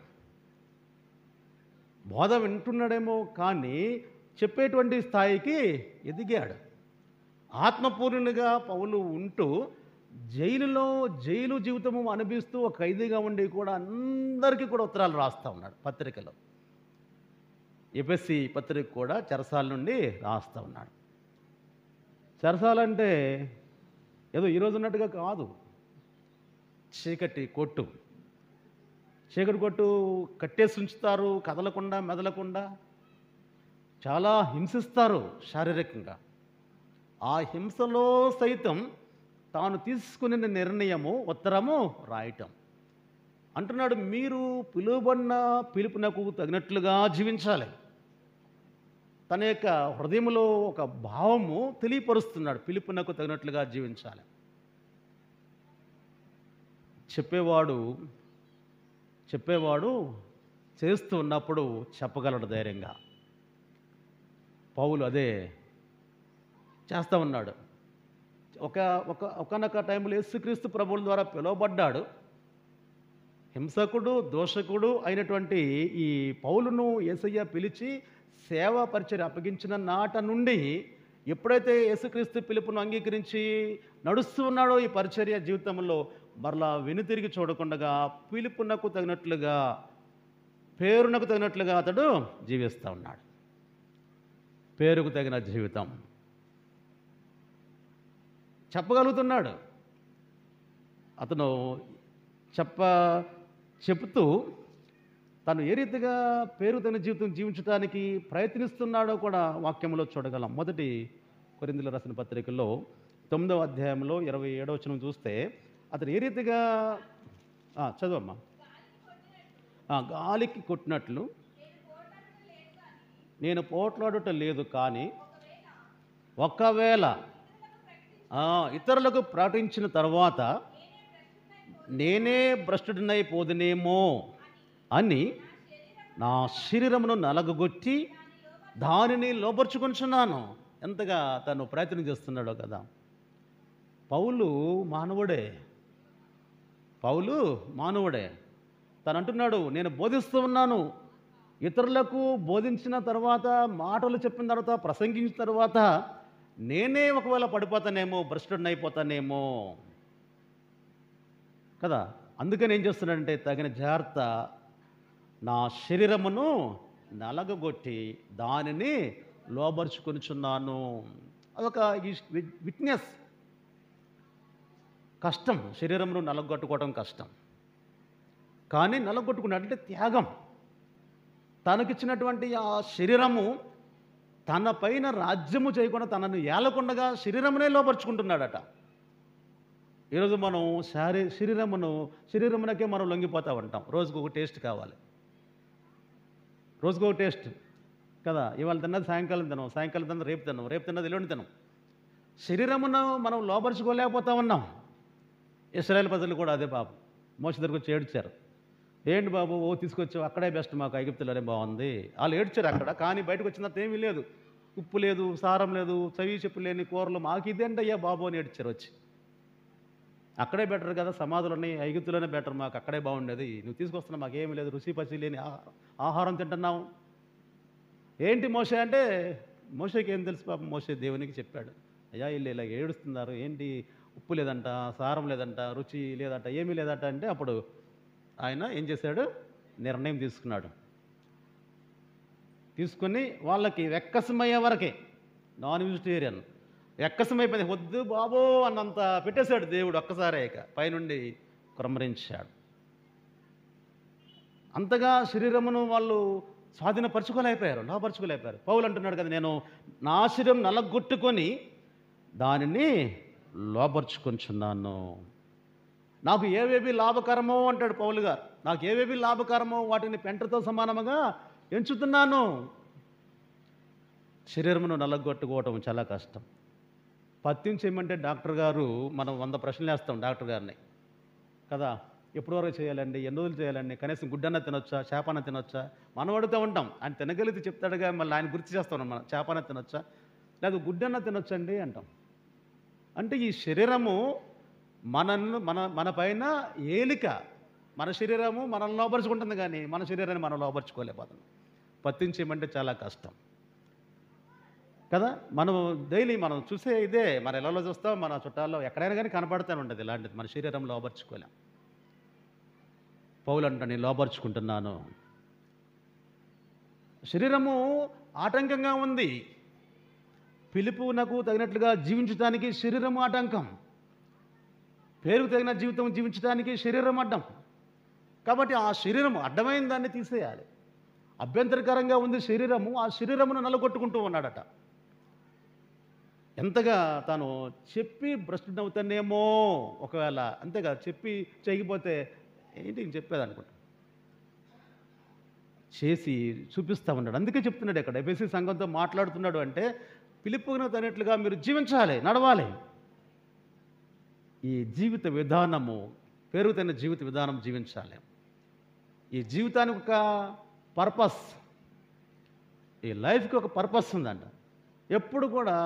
బోధ వింటున్నాడేమో కానీ చెప్పేటువంటి స్థాయికి ఎదిగాడు. ఆత్మపూర్ణునిగా పౌలు ఉంటూ జైలు జీవితము అనిపిస్తూ ఒక ఖైదీగా ఉండి కూడా అందరికీ కూడా ఉత్తరాలు రాస్తూ ఉన్నాడు. పత్రికలో ఎఫెసీ పత్రిక కూడా చెరసాల నుండి రాస్తూ ఉన్నాడు. చెరసాలంటే ఏదో ఈరోజు ఉన్నట్టుగా కాదు. చీకటి కొట్టు కట్టేసి ఉంచుతారు, కదలకుండా మెదలకుండా చాలా హింసిస్తారు శారీరకంగా. ఆ హింసలో సైతం తాను తీసుకునే నిర్ణయము ఉత్తరము రాయటం. అంటున్నాడు, మీరు పిలువబడిన పిలుపునకు తగినట్లుగా జీవించాలి. తన యొక్క హృదయంలో ఒక భావము తెలియపరుస్తున్నాడు, పిలుపునకు తగినట్లుగా జీవించాలి. చెప్పేవాడు చేస్తూ ఉన్నప్పుడు చెప్పగలడు ధైర్యంగా. పౌలు అదే చేస్తూ ఉన్నాడు. ఒకనొక టైంలో యేసుక్రీస్తు ప్రభువుల ద్వారా పిలువబడ్డాడు. హింసకుడు దోషకుడు అయినటువంటి ఈ పౌలును యేసయ్య పిలిచి సేవా పరిచర్య అప్పగించిన నాట నుండి ఎప్పుడైతే యేసుక్రీస్తు పిలుపును అంగీకరించి నడుస్తూ ఉన్నాడో ఈ పరిచర్య జీవితంలో మరలా వెనుతిరిగి చూడకుండా పిలుపునకు తగినట్లుగా, పేరునకు తగినట్లుగా అతడు జీవిస్తూ ఉన్నాడు. పేరుకు తగిన జీవితం చెప్పగలుగుతున్నాడు. అతను చెప్తూ తను ఏ రీతిగా పేరు తగిన జీవితం జీవించడానికి ప్రయత్నిస్తున్నాడో కూడా వాక్యంలో చూడగలం. మొదటి కొరింథీయులకు రాసిన పత్రికలో 9వ అధ్యాయంలో 27వ వచనం చూస్తే అతను ఏ రీతిగా చదవమ్మా. గాలికి కొట్టినట్లు నేను పోట్లాడుట లేదు, కానీ ఒకవేళ ఇతరులకు ప్రకటించిన తర్వాత నేనే భ్రష్టుడినైపోదునేమో అని నా శరీరమును నలగగొట్టి దానిని లోపరుచుకొనుచున్నాను. ఎంతగా తను ప్రయత్నం చేస్తున్నాడో కదా. పౌలు మానవుడే. తను అంటున్నాడు, నేను బోధిస్తూ ఉన్నాను. ఇతరులకు బోధించిన తర్వాత, మాటలు చెప్పిన తర్వాత, ప్రసంగించిన తర్వాత నేనే ఒకవేళ పడిపోతానేమో, భ్రష్టుడిని అయిపోతానేమో కదా. అందుకని ఏం చేస్తున్నాడంటే తగిన జాగ్రత్త, నా శరీరమును నలగగొట్టి దానిని లోబరుచుకొనుచున్నాను. అదొక విట్నెస్. కష్టం, శరీరమును నలగొట్టుకోవడం కష్టం. కానీ నలగొట్టుకున్నాడంటే త్యాగం. తనకిచ్చినటువంటి ఆ శరీరము తన పైన రాజ్యము చేయకుండా తనను ఏలకుండగా శరీరమునే లోపరుచుకుంటున్నాడట. ఈరోజు మనం శరీరమునకే మనం లొంగిపోతూ ఉంటాం. రోజుకు ఒక టేస్ట్ కావాలి, రోజుకు ఒక టేస్ట్ కదా. ఇవాళ తిన్నది సాయంకాలం తినం, సాయంకాలం తిన్నది రేపు తినం, రేపు తిన్నది ఎల్లుండి తినం. శరీరమును మనం లోపరుచుకోలేకపోతా ఉన్నాం. ఇశ్రాయేలు ప్రజలు కూడా అదే పాపం. మోషే దగ్గరికి వచ్చి ఏడ్చారు. ఏంటి బాబు తీసుకొచ్చావు, అక్కడే బెస్ట్, మాకు ఐగుప్తులోనే బాగుంది. వాళ్ళు ఏడ్చారు అక్కడ. కానీ బయటకు వచ్చిన తర్వాత ఏమీ లేదు, ఉప్పు లేదు, సారం లేదు, చవి చెప్పు లేని కూరలు, మాకు ఇదేంటి అయ్యా బాబు అని ఏడ్చారు వచ్చి. అక్కడే బెటర్ కదా, సమాధులు ఉన్నాయి, ఐగుప్తులోనే బెటర్, మాకు అక్కడే బాగుండేది, నువ్వు తీసుకొస్తున్నా మాకేమీ లేదు, రుచి పచి లేని ఆహారం తింటున్నావు. ఏంటి మోషే అంటే, మోషేకి ఏం తెలుసు పాపం. మోషే దేవునికి చెప్పాడు, అయ్యా వీళ్ళు ఇలా ఏడుస్తున్నారు, ఏంటి ఉప్పు లేదంట, సారం లేదంట, రుచి లేదంట, ఏమీ లేదంట అంటే అప్పుడు ఆయన ఏం చేశాడు, నిర్ణయం తీసుకుని వాళ్ళకి వెక్కసమయ్యే వరకే, నాన్ వెజిటేరియన్ వెక్కసమైపోయింది, వద్దు బాబో అన్నంత పెట్టేశాడు దేవుడు. ఒక్కసారే ఇక పైనుండి కుమ్మరించాడు. అంతగా శరీరమును వాళ్ళు స్వాధీనపరచుకోలేకపోయారు, లోపరుచుకోలేకపోయారు. పౌలు అంటున్నాడు కదా, నేను నా శరీరం నలగొట్టుకొని దానిని లోపరుచుకొంచున్నాను. నాకు ఏవేవి లాభకరమో అంటాడు పౌలు గారు. నాకు ఏవేవి లాభకరమో వాటిని పెంటతో సమానముగా ఎంచుతున్నాను. శరీరమును నలగొట్టుకోవటం చాలా కష్టం. పత్యం చేయమంటే డాక్టర్ గారు మనం 100 ప్రశ్నలు వేస్తాం డాక్టర్ గారిని కదా. ఎప్పటి వరకు చేయాలండి, ఎన్ని రోజులు చేయాలండి, కనీసం గుడ్డన్న తినొచ్చా, చేపన్న తినొచ్చా, మనం అడుగుతూ ఉంటాం. ఆయన తినగలిగితే చెప్తాడుగా, మళ్ళీ ఆయన గుర్తు చేస్తాం మనం, చేపన్న తినొచ్చా లేదా గుడ్డన్న తినొచ్చండి అంటాం. అంటే ఈ శరీరము మన పైన ఏలిక, మన శరీరము మనల్ని లోపరుచుకుంటుంది, కానీ మన శరీరాన్ని మనం లోపరుచుకోలేకపోతున్నాం. పత్యం చేయమంటే చాలా కష్టం కదా. మనం డైలీ మనం చూసే ఇదే, మన ఇళ్ళలో చూస్తాం, మన చుట్టాల్లో ఎక్కడైనా కానీ కనపడుతూనే ఉంటుంది ఇలాంటిది. మన శరీరం లోపరుచుకోలేం. పౌలు అంట, నేను లోపరుచుకుంటున్నాను. శరీరము ఆటంకంగా ఉంది. పిలుపునకు తగినట్లుగా జీవించడానికి శరీరము ఆటంకం, పేరుకు తగిన జీవితం జీవించడానికి శరీరం అడ్డం. కాబట్టి ఆ శరీరము అడ్డమైన దాన్ని తీసేయాలి. అభ్యంతరకరంగా ఉంది శరీరము, ఆ శరీరమును నలగొట్టుకుంటూ ఉన్నాడట. ఎంతగా తాను చెప్పి భ్రష్టుడు అవుతానేమో ఒకవేళ, అంతేగా చెప్పి చేయకపోతే ఏంటి నేను చెప్పేది అనుకుంటా, చేసి చూపిస్తూ ఉన్నాడు. అందుకే చెప్తున్నాడు ఇక్కడ ఎఫెసీ సంఘంతో మాట్లాడుతున్నాడు. అంటే పిలుపునకు తగినట్లుగా మీరు జీవించాలి, నడవాలి. ఈ జీవిత విధానము, పెరుగుతున్న జీవిత విధానం జీవించాలి. ఈ జీవితానికి ఒక పర్పస్, ఈ లైఫ్కి ఒక పర్పస్ ఉందంట. ఎప్పుడు కూడా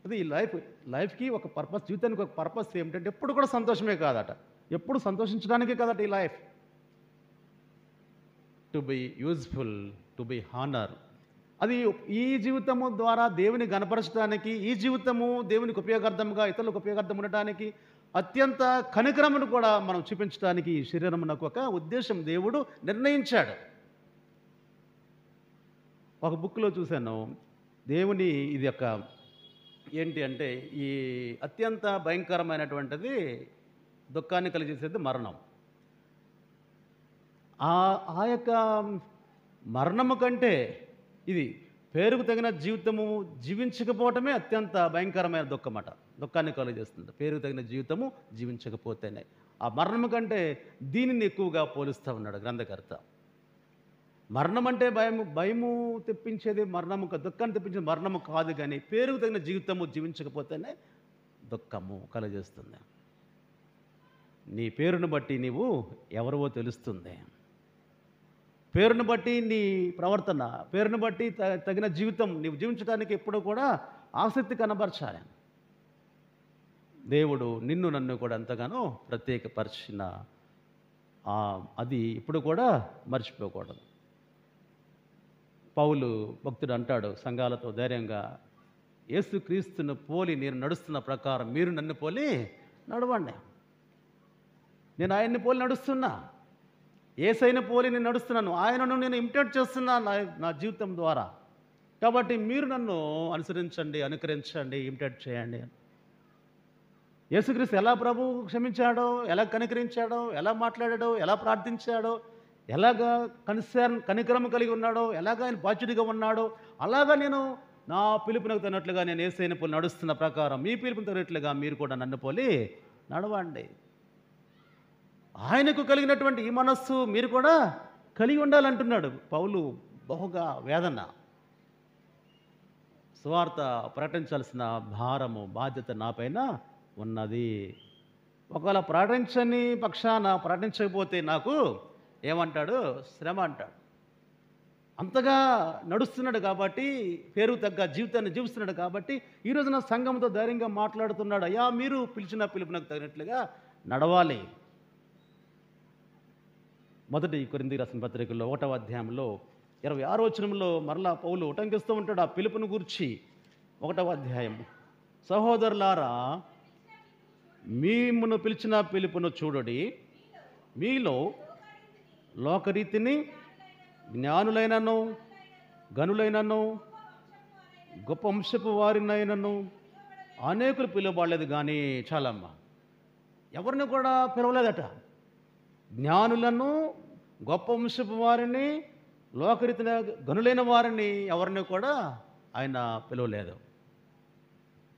అది ఈ లైఫ్కి ఒక పర్పస్, జీవితానికి ఒక పర్పస్ ఏమిటంటే ఎప్పుడు కూడా సంతోషమే కాదట, ఎప్పుడు సంతోషించడానికే కాదట ఈ life. To be useful, to be honour. అది ఈ జీవితము ద్వారా దేవుని గణపరచడానికి, ఈ జీవితము దేవునికి ఉపయోగార్థంగా, ఇతరులకు ఉపయోగార్థం ఉండటానికి, అత్యంత కనికరమును కూడా మనం చూపించడానికి ఈ శరీరమునకు ఒక ఉద్దేశం దేవుడు నిర్ణయించాడు. ఒక బుక్లో చూశాను, దేవుని ఇది ఒక ఏంటి అంటే, ఈ అత్యంత భయంకరమైనటువంటిది దుఃఖాన్ని కలిగేసేది మరణం. ఆ యొక్క మరణము కంటే ఇది పేరుకు తగిన జీవితము జీవించకపోవటమే అత్యంత భయంకరమైన దుఃఖమట, దుఃఖాన్ని కలుగజేస్తుంది. పేరుకు తగిన జీవితము జీవించకపోతేనే. ఆ మరణము కంటే దీనిని ఎక్కువగా పోలుస్తూ ఉన్నాడు గ్రంథకర్త. మరణం అంటే భయము తెప్పించేది మరణము, దుఃఖాన్ని తెప్పించేది మరణము కాదు, కానీ పేరుకు తగిన జీవితము జీవించకపోతేనే దుఃఖము కలుగజేస్తుంది. నీ పేరును బట్టి నీవు ఎవరివో తెలుస్తుంది. పేరును బట్టి నీ ప్రవర్తన, పేరును బట్టి తగిన జీవితం నీవు జీవించడానికి ఎప్పుడూ కూడా ఆసక్తి కనబరచాలి. దేవుడు నిన్ను నన్ను కూడా ఎంతగానో ప్రత్యేకపరిచిన అది ఇప్పుడు కూడా మర్చిపోకూడదు. పౌలు భక్తుడు అంటాడు సంఘాలతో ధైర్యంగా, యేసుక్రీస్తును పోలి నేను నడుస్తున్న ప్రకారం మీరు నన్ను పోలి నడవండి. నేను ఆయన్ని పోలి నడుస్తున్నా, యేసయ్యను పోలి నేను నడుస్తున్నాను, ఆయనను నేను ఇమిటేట్ చేస్తున్నా నా జీవితం ద్వారా. కాబట్టి మీరు నన్ను అనుసరించండి, అనుకరించండి, ఇమిటేట్ చేయండి. యేసుక్రీస్తు ఎలా ప్రభు క్షమించాడో, ఎలా కనికరించాడో, ఎలా మాట్లాడాడో, ఎలా ప్రార్థించాడో, ఎలాగా కనికరం కలిగి ఉన్నాడో, ఎలాగ ఆయన బాధ్యుడిగా ఉన్నాడో, అలాగా నేను నా పిలుపునకు తగినట్లుగా నేను యేసయ్యను పోలి నడుస్తున్న ప్రకారం మీ పిలుపుని తగినట్లుగా మీరు కూడా నన్ను పోలి నడవండి. ఆయనకు కలిగినటువంటి ఈ మనస్సు మీరు కూడా కలిగి ఉండాలంటున్నాడు పౌలు. బహుగా వేదన, సువార్త ప్రకటించాల్సిన భారము, బాధ్యత నాపైన ఉన్నది. ఒకవేళ ప్రకటించని పక్షాన, ప్రకటించకపోతే నాకు ఏమంటాడు, శ్రమ అంటాడు. అంతగా నడుస్తున్నాడు కాబట్టి, పేరు తగ్గ జీవితాన్ని జీవిస్తున్నాడు కాబట్టి ఈరోజు నా సంఘంతో ధైర్యంగా మాట్లాడుతున్నాడు. అయ్యా మీరు పిలిచిన పిలుపునకు తగినట్లుగా నడవాలి. మొదటి కొరింథీ రాసిన పత్రికలో 1వ అధ్యాయంలో 26వ వచనంలో మరలా పౌలు ఉటంకిస్తూ ఉంటాడు ఆ పిలుపును గూర్చి. 1వ అధ్యాయం, సహోదరులారా మిమ్మును పిలిచిన పిలుపును చూడుడి, మీలో లోకరీతిని జ్ఞానులైనను గనులైనను గొప్ప వంశపు వారినైనను అనేకులు పిలువబడలేదు, కానీ చాలమ్మ ఎవరిని కూడా పిలవలేదట. జ్ఞానులను, గొప్ప వంశపు వారిని, లోకరీతిన గనులైన వారిని ఎవరిని కూడా ఆయన పిలవలేదు.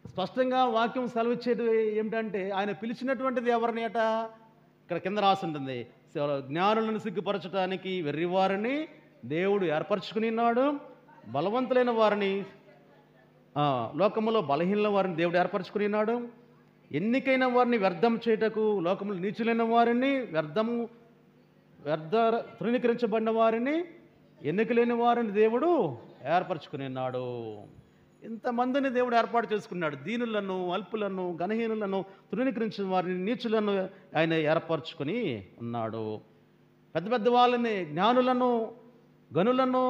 స్పష్టంగా వాక్యం సెలవిచ్చేది ఏమిటంటే, ఆయన పిలిచినటువంటిది ఎవరిని అట, ఇక్కడ కింద రాసి ఉంటుంది, జ్ఞానులను సిగ్గుపరచడానికి వెర్రివారిని దేవుడు ఏర్పరచుకుని ఉన్నాడు, బలవంతులైన వారిని లోకములో బలహీనల వారిని దేవుడు ఏర్పరచుకుని ఉన్నాడు. ఎన్నికైన వారిని వ్యర్థం చేయుటకు, లోకములో నీచులైన వారిని వ్యర్థ తృణీకరించబడిన వారిని, ఎన్నికలేని వారిని దేవుడు ఏర్పరచుకుని ఉన్నాడు. ఇంతమందిని దేవుడు ఏర్పాటు చేసుకున్నాడు. దీనులను, అల్పులను, గణహీనులను, తృణీకరించిన వారిని, నీచులను ఆయన ఏర్పరచుకొని ఉన్నాడు. పెద్ద పెద్ద వాళ్ళని, జ్ఞానులను, గనులను,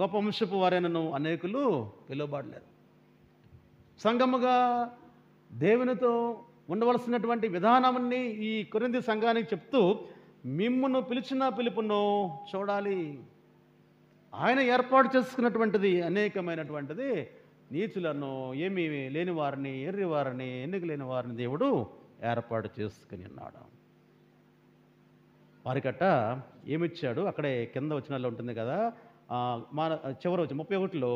గొప్ప వంశపు వారైనను అనేకులు పిలువబడలేరు. సంఘముగా దేవునితో ఉండవలసినటువంటి విధానాన్ని ఈ కొరింథీ సంఘానికి చెప్తూ, మిమ్మును పిలిచిన పిలుపును చూడాలి. ఆయన ఏర్పాటు చేసుకున్నటువంటిది అనేకమైనటువంటిది. నీచులను, ఏమీ లేని వారిని, ఎర్రి వారిని, ఎన్నిక లేని వారిని దేవుడు ఏర్పాటు చేసుకుని ఉన్నాడు. వారికట్ట ఏమిచ్చాడు? అక్కడే కింద వచనాల్లో ఉంటుంది కదా, మన చివరి వచ్చి 31లో,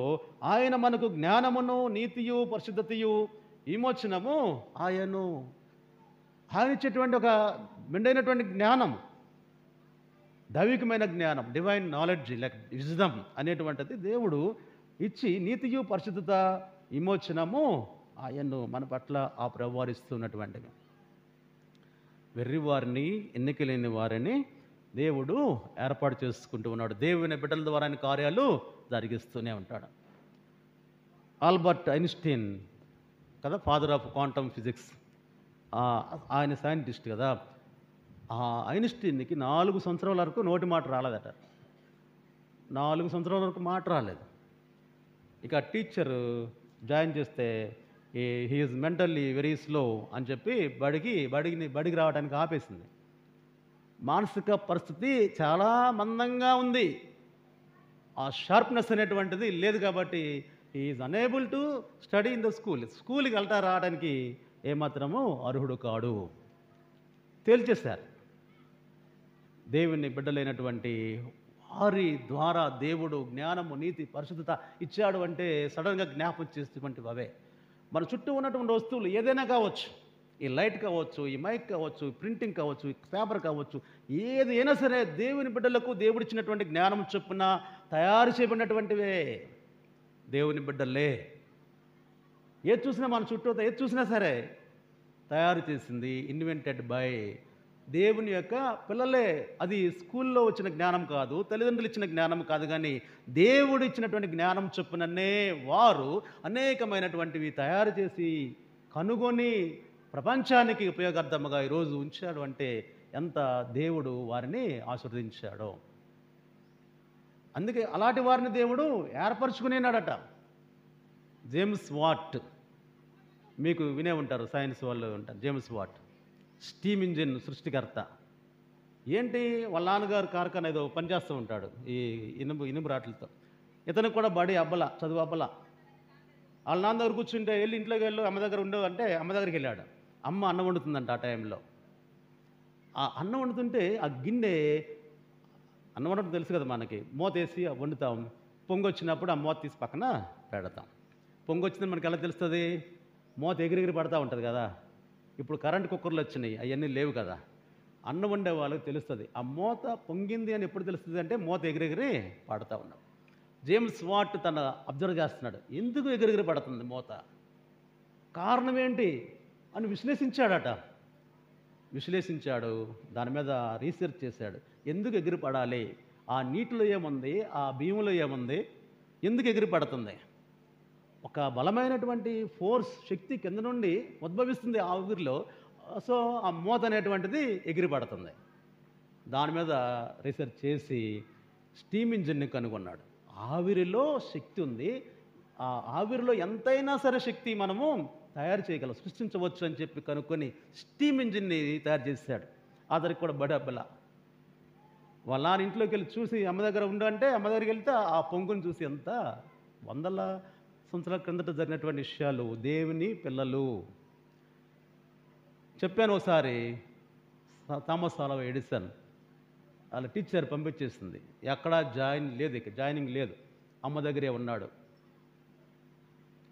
ఆయన మనకు జ్ఞానమును, నీతియు, పరిశుద్ధతయు, విమోచనము ఆయన ఇచ్చేటువంటి ఒక మెండైనటువంటి జ్ఞానం, దైవికమైన జ్ఞానం, డివైన్ నాలెడ్జ్, లైక్ విజ్డమ్ అనేటువంటిది దేవుడు ఇచ్చి, నీతియు, పరిశుద్ధత, విమోచనము ఆయన్ను మన పట్ల ఆ ప్రవారిస్తున్నటువంటివి. వెర్రివారిని, ఎన్నికలేని వారిని దేవుడు ఏర్పాటు చేసుకుంటూ ఉన్నాడు. దేవుని బిడ్డల ద్వారా ఆయన కార్యాలు జరిగిస్తూనే ఉంటాడు. ఆల్బర్ట్ ఐన్స్టీన్ కదా, ఫాదర్ ఆఫ్ క్వాంటమ్ ఫిజిక్స్, ఆయన సైంటిస్ట్ కదా. ఆ ఐన్స్టీన్కి 4 సంవత్సరాల వరకు నోటి మాట రాలేదట. 4 సంవత్సరాల వరకు మాట రాలేదు. ఇక టీచర్ జాయిన్ చేస్తే హీఈస్ మెంటల్లీ వెరీ స్లో అని చెప్పి బడికి రావడానికి ఆపేసింది. మానసిక పరిస్థితి చాలా మందంగా ఉంది. ఆ షార్ప్నెస్ అనేటువంటిది లేదు కాబట్టి is unable to study in the స్కూల్కి రావడానికి ఏమాత్రము అర్హుడు కాడు. తేల్చేశారు. దేవుని బిడ్డలైనటువంటి వారి ద్వారా దేవుడు జ్ఞానము, నీతి, పరిశుద్ధత ఇచ్చాడు అంటే సడన్గా జ్ఞాపకం చేసేటువంటి అవే. మన చుట్టూ ఉన్నటువంటి వస్తువులు ఏదైనా కావచ్చు, ఈ లైట్ కావచ్చు, ఈ మైక్ కావచ్చు, ప్రింటింగ్ కావచ్చు, ఈ పేపర్ కావచ్చు, ఏది అయినా సరే దేవుని బిడ్డలకు దేవుడిచ్చినటువంటి జ్ఞానం చొప్పున తయారు చేయబడినటువంటివే. దేవుని బిడ్డలే. ఏది చూసినా మన చుట్టూ ఏది చూసినా సరే తయారు చేసింది, ఇన్వెంటెడ్ బై దేవుని యొక్క పిల్లలే. అది స్కూల్లో వచ్చిన జ్ఞానం కాదు, తల్లిదండ్రులు ఇచ్చిన జ్ఞానం కాదు, కానీ దేవుడు ఇచ్చినటువంటి జ్ఞానం చొప్పుననే వారు అనేకమైనటువంటివి తయారు చేసి కనుగొని ప్రపంచానికి ఉపయోగార్థముగా ఈరోజు ఉంచాడు. అంటే ఎంత దేవుడు వారిని ఆశీర్వదించాడో. అందుకే అలాంటి వారిని దేవుడు ఏర్పరచుకునేనాడట. జేమ్స్ వాట్, మీకు వినే ఉంటారు, సైన్స్ వాళ్ళు ఉంటారు. జేమ్స్ వాట్ స్టీమ్ ఇంజిన్ సృష్టికర్త. ఏంటి, వాళ్ళ నాన్నగారు కార్ఖానా ఏదో పనిచేస్తూ ఉంటాడు ఈ ఇనుము రాట్లతో. ఇతనికి కూడా చదువు అబ్బల. వాళ్ళ నాన్న దగ్గర కూర్చుంటే వెళ్ళి ఇంట్లోకి వెళ్ళు, అమ్మ దగ్గర ఉండవు అంటే అమ్మ దగ్గరికి వెళ్ళాడు. అమ్మ అన్నం వండుతుందంట. ఆ టైంలో ఆ అన్నం వండుతుంటే ఆ గిన్నె, అన్నం వండటం తెలుసు కదా మనకి, మూత వేసి వండుతాం. పొంగొచ్చినప్పుడు ఆ మూత తీసి పక్కన పెడతాం. పొంగొచ్చిందని మనకి ఎలా తెలుస్తుంది? మూత ఎగిరిగిరి పడతా ఉంటుంది కదా. ఇప్పుడు కరెంట్ కుక్కర్లు వచ్చినాయి, అవన్నీ లేవు కదా. అన్నం వండే వాళ్ళకి తెలుస్తుంది. ఆ మూత పొంగింది అని ఎప్పుడు తెలుస్తుంది అంటే మూత ఎగిరెగిరి పడతా ఉన్నాం. జేమ్స్ వాట్ తన అబ్జర్వ్ చేస్తున్నాడు. ఎందుకు ఎగిరెగిరి పడుతుంది మూత, కారణం ఏంటి అని విశ్లేషించాడు. దాని మీద రీసెర్చ్ చేశాడు. ఎందుకు ఎగిరి పడాలి, ఆ నీటిలో ఏముంది, ఆ బియ్యంలో ఏముంది, ఎందుకు ఎగిరి పడుతుంది? ఒక బలమైనటువంటి ఫోర్స్, శక్తి కింద నుండి ఉద్భవిస్తుంది ఆ ఊరిలో. సో ఆ మూత అనేటువంటిది ఎగిరి పడుతుంది. దాని మీద రీసెర్చ్ చేసి స్టీమ్ ఇంజిన్ని కనుగొన్నాడు. ఆవిరిలో శక్తి ఉంది, ఆ ఆవిరిలో ఎంతైనా సరే శక్తి మనము తయారు చేయగలం, సృష్టించవచ్చు అని చెప్పి కనుక్కొని స్టీమ్ ఇంజిన్ని తయారు చేశాడు. అతనికి కూడా బడబ్బల. వాళ్ళ నాన్న ఇంట్లోకి వెళ్ళి చూసి అమ్మ దగ్గర ఉండంటే అమ్మ దగ్గరికి వెళ్తే ఆ పొంగుని చూసి ఎంత వందల సంవత్సరాల క్రిందట జరిగినటువంటి విషయాలు. దేవుని పిల్లలు. చెప్పాను ఒకసారి, థామస్ ఆల్వా ఎడిసన్ వాళ్ళ టీచర్ పంపించేసింది. ఎక్కడా జాయినింగ్ లేదు. అమ్మ దగ్గరే ఉన్నాడు.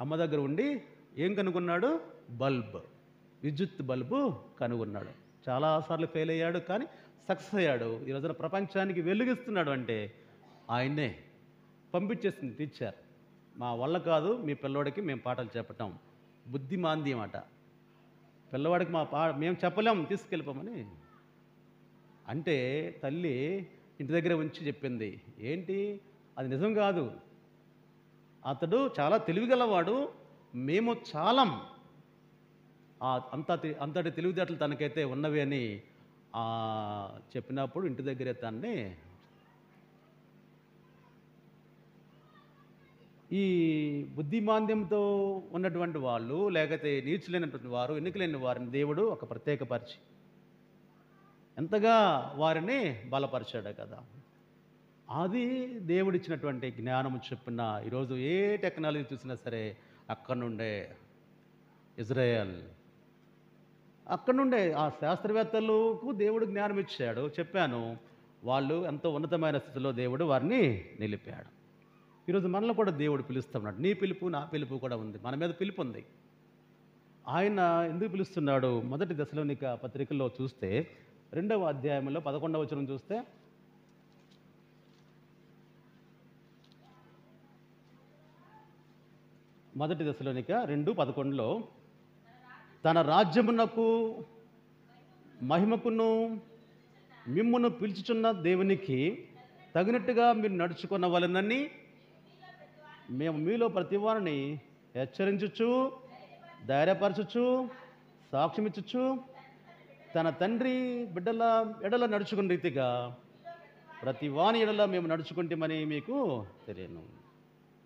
అమ్మ దగ్గర ఉండి ఏం కనుగొన్నాడు? విద్యుత్ బల్బు కనుగొన్నాడు. చాలాసార్లు ఫెయిల్ అయ్యాడు, కానీ సక్సెస్ అయ్యాడు. ఈ రోజున ప్రపంచానికి వెలుగిస్తున్నాడు అంటే ఆయన్నే పంపించేసింది టీచర్. మా వల్ల కాదు మీ పిల్లోడికి మేము పాఠాలు చెప్పటం. బుద్ధిమాంద్యం అట. పిల్లవాడికి మేము చెప్పలేం తీసుకెళ్ళిపోమని. అంటే తల్లి ఇంటి దగ్గర ఉంచి చెప్పింది. ఏంటి అది నిజం కాదు, అతడు చాలా తెలివిగలవాడు, మేము చాలం, అంతటి తెలివితేటలు తనకైతే ఉన్నవి అని చెప్పినప్పుడు ఇంటి దగ్గరే తన్ని ఈ బుద్ధిమాంద్యంతో ఉన్నటువంటి వాళ్ళు, లేకపోతే నీచులైనటువంటి వారు, ఎన్నికలేని వారిని దేవుడు ఒక ప్రత్యేకపరిచి ఎంతగా వారిని బలపరిచాడు కదా. అది దేవుడిచ్చినటువంటి జ్ఞానము చొప్పున ఈరోజు ఏ టెక్నాలజీ చూసినా సరే అక్కడి నుండే ఇజ్రాయెల్, అక్కడి నుండే ఆ శాస్త్రవేత్తలకు దేవుడు జ్ఞానం ఇచ్చాడు. చెప్పాను, వాళ్ళు ఎంతో ఉన్నతమైన స్థితిలో దేవుడు వారిని నిలిపాడు. ఈరోజు మనల్ని కూడా దేవుడు పిలుస్తున్నాడు. నీ పిలుపు నా పిలుపు కూడా ఉంది, మన మీద పిలుపు ఉంది. ఆయన ఎందుకు పిలుస్తున్నాడు? మొదటి దశలోనిక పత్రికల్లో చూస్తే 2వ అధ్యాయంలో 11వ వచనం చూస్తే, మొదటి దశలోనిక 2:11లో తన రాజ్యమునకు మహిమకును మిమ్మును పిలుచుచున్న దేవునికి తగినట్టుగా మీరు నడుచుకొనవలెనని మేము మీలో ప్రతి వారిని హెచ్చరించుచు, ధైర్యపరచుచు, సాక్ష్యమిచ్చుచు, తన తండ్రి బిడ్డల ఎడల నడుచుకున్న రీతిగా ప్రతి వాని ఎడల మేము నడుచుకుంటామని మీకు తెలియను.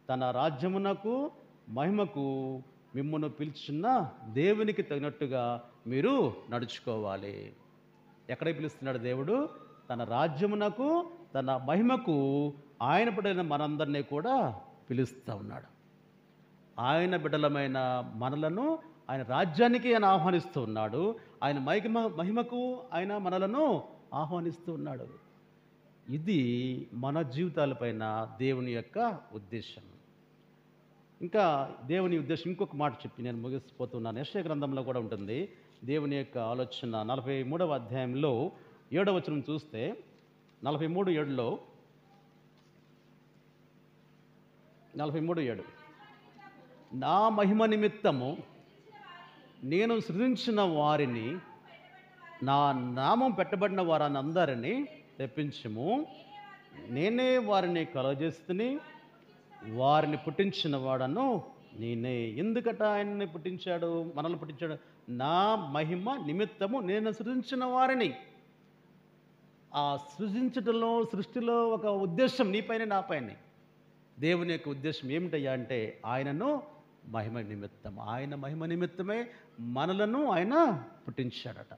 తన రాజ్యమునకు మహిమకు మిమ్మును పిలుచున్న దేవునికి తగినట్టుగా మీరు నడుచుకోవాలి. ఎక్కడికి పిలుస్తున్నాడు దేవుడు? తన రాజ్యమునకు, తన మహిమకు ఆయన బిడ్డలైన మనందరినీ కూడా పిలుస్తూ ఉన్నాడు. ఆయన బిడ్డలమైన మనలను ఆయన రాజ్యానికి ఆయన ఆహ్వానిస్తూ ఉన్నాడు. ఆయన మహిమకు ఆయన మనలను ఆహ్వానిస్తూ ఉన్నాడు. ఇది మన జీవితాలపైన దేవుని యొక్క ఉద్దేశం. ఇంకా దేవుని ఉద్దేశం ఇంకొక మాట చెప్పి నేను ముగిసిపోతున్నాను. యెషయా గ్రంథంలో కూడా ఉంటుంది దేవుని యొక్క ఆలోచన. 43వ అధ్యాయంలో 7వ వచనం చూస్తే, 43:7లో 43:7 నా మహిమ నిమిత్తము నేను సృజించిన వారిని, నా నామం పెట్టబడిన వారిని అందరినీ తెప్పించము, నేనే వారిని కలుగజేస్తుని, వారిని పుట్టించిన వాడను నేనే. ఎందుకట ఆయన్ని పుట్టించాడు, మనల్ని పుట్టించాడు? నా మహిమ నిమిత్తము నేను సృజించిన వారిని. ఆ సృజించటంలో, సృష్టిలో ఒక ఉద్దేశం నీపైన నాపైన. దేవుని యొక్క ఉద్దేశం ఏమిటయ్యా అంటే ఆయనను మహిమ నిమిత్తం, ఆయన మహిమ నిమిత్తమే మనలను ఆయన పుట్టించాడట.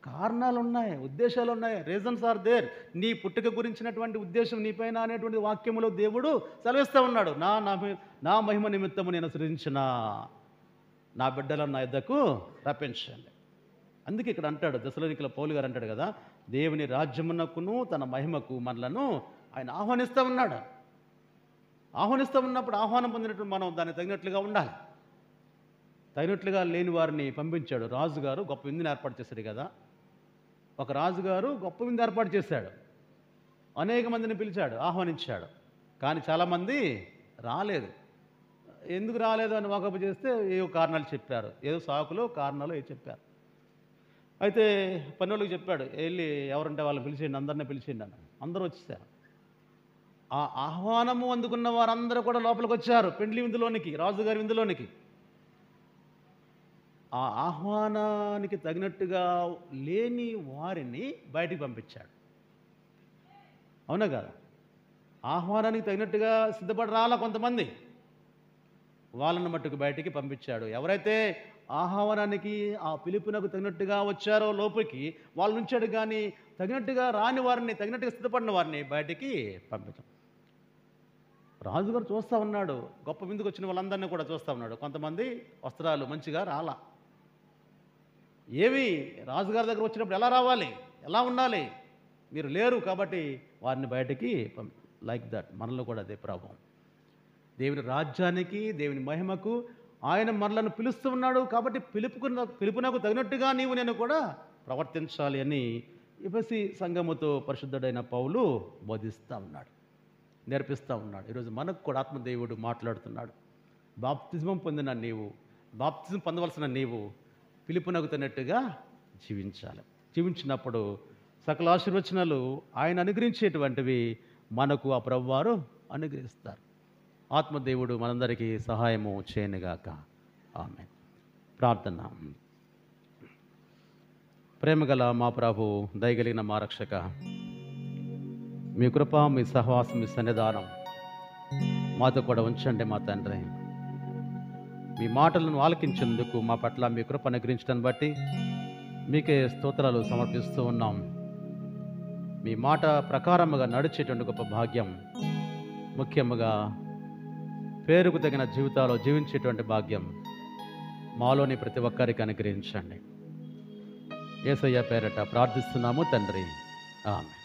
కారణాలు ఉన్నాయి, ఉద్దేశాలు ఉన్నాయి. Reasons are there. నీ పుట్టుక గురించినటువంటి ఉద్దేశం నీపైన అనేటువంటి వాక్యములో దేవుడు సెలవిస్తూ ఉన్నాడు. నా మహిమ నిమిత్తము నేను సృజించిన నా బిడ్డలను నా యొద్దకు రప్పించండి. అందుకే ఇక్కడ అంటాడు, దశలోనికల పౌలు గారు అంటాడు కదా, దేవుని రాజ్యమునకును తన మహిమకు మనలను ఆయన ఆహ్వానిస్తూ ఉన్నాడు. ఆహ్వానిస్తూ ఉన్నప్పుడు ఆహ్వానం పొందినట్టు మనం దానికి తగినట్లుగా ఉండాలి. తగినట్లుగా లేని వారిని పంపించాడు. రాజుగారు గొప్ప విందుని ఏర్పాటు చేశాడు కదా. ఒక రాజుగారు గొప్ప విందు ఏర్పాటు చేశాడు, అనేక మందిని పిలిచాడు, ఆహ్వానించాడు. కానీ చాలామంది రాలేదు. ఎందుకు రాలేదు అని వాకపు చేస్తే ఏవో కారణాలు చెప్పారు, ఏదో సాకులు కారణాలు ఏదో చెప్పారు. అయితే పనులకు చెప్పాడు, వెళ్ళి ఎవరంటే వాళ్ళని పిలిచేయండి, అందరినీ పిలిచేయండి అన్న. అందరూ వచ్చేసారు. ఆ ఆహ్వానము అందుకున్న వారందరూ కూడా లోపలికి వచ్చారు, పెండ్లి విందులోనికి, రాజుగారి విందులోనికి. ఆ ఆహ్వానానికి తగినట్టుగా లేని వారిని బయటికి పంపించాడు. అవునా కదా? ఆహ్వానానికి తగినట్టుగా సిద్ధపడి రాలా కొంతమంది, వాళ్ళని మట్టుకు బయటికి పంపించాడు. ఎవరైతే ఆహ్వానానికి, ఆ పిలుపునకు తగినట్టుగా వచ్చారో లోపలికి వాళ్ళు ఉంచాడు. కానీ తగినట్టుగా రాని వారిని, తగినట్టుగా సిద్ధపడిన వారిని బయటికి పంపించాడు. రాజుగారు చూస్తూ ఉన్నాడు, గొప్ప విందుకు వచ్చిన వాళ్ళందరినీ కూడా చూస్తూ ఉన్నాడు. కొంతమంది వస్త్రాలు మంచిగా రాలా. ఏవి రాజుగారి దగ్గర వచ్చినప్పుడు ఎలా రావాలి, ఎలా ఉండాలి, మీరు లేరు కాబట్టి వారిని బయటికి లైక్ దట్. మనలో కూడా అదే ప్రభావం. దేవుని రాజ్యానికి, దేవుని మహిమకు ఆయన మనలను పిలుస్తూ ఉన్నాడు. కాబట్టి పిలుపునకు తగినట్టుగా నీవు నేను కూడా ప్రవర్తించాలి అని ఎఫెసీ సంఘముతో పరిశుద్ధుడైన పౌలు బోధిస్తూ ఉన్నాడు. నేర్పిస్తూ ఉన్నాడు. ఈరోజు మనకు కూడా ఆత్మదేవుడు మాట్లాడుతున్నాడు. బాప్తిజమం పొందిన నీవు, బాప్తిజం పొందవలసిన నీవు పిలుపునగుతున్నట్టుగా జీవించాలి. జీవించినప్పుడు సకల ఆశీర్వచనాలు ఆయన అనుగ్రహించేటువంటివి మనకు ఆ ప్రభువారు అనుగ్రహిస్తారు. ఆత్మదేవుడు మనందరికీ సహాయము చేయనుగాక. ఆమేన్. ప్రార్థన. ప్రేమగల మా ప్రభు, దయగలిగిన మా రక్షక, మీ కృప, మీ సహవాసం, మీ సన్నిధానం మాతో కూడా ఉంచండి మా తండ్రి. మీ మాటలను ఆలకించేందుకు మా పట్ల మీ కృప అనుగ్రహించడాన్ని బట్టి మీకే స్తోత్రాలు సమర్పిస్తూ ఉన్నాం. మీ మాట ప్రకారముగా నడిచేటువంటి గొప్ప భాగ్యం, ముఖ్యముగా పేరుకు తగిన జీవితాలు జీవించేటువంటి భాగ్యం మాలోని ప్రతి ఒక్కరికి అనుగ్రహించండి. యేసయ్య పేరట ప్రార్థిస్తున్నాము తండ్రి. ఆమేన్.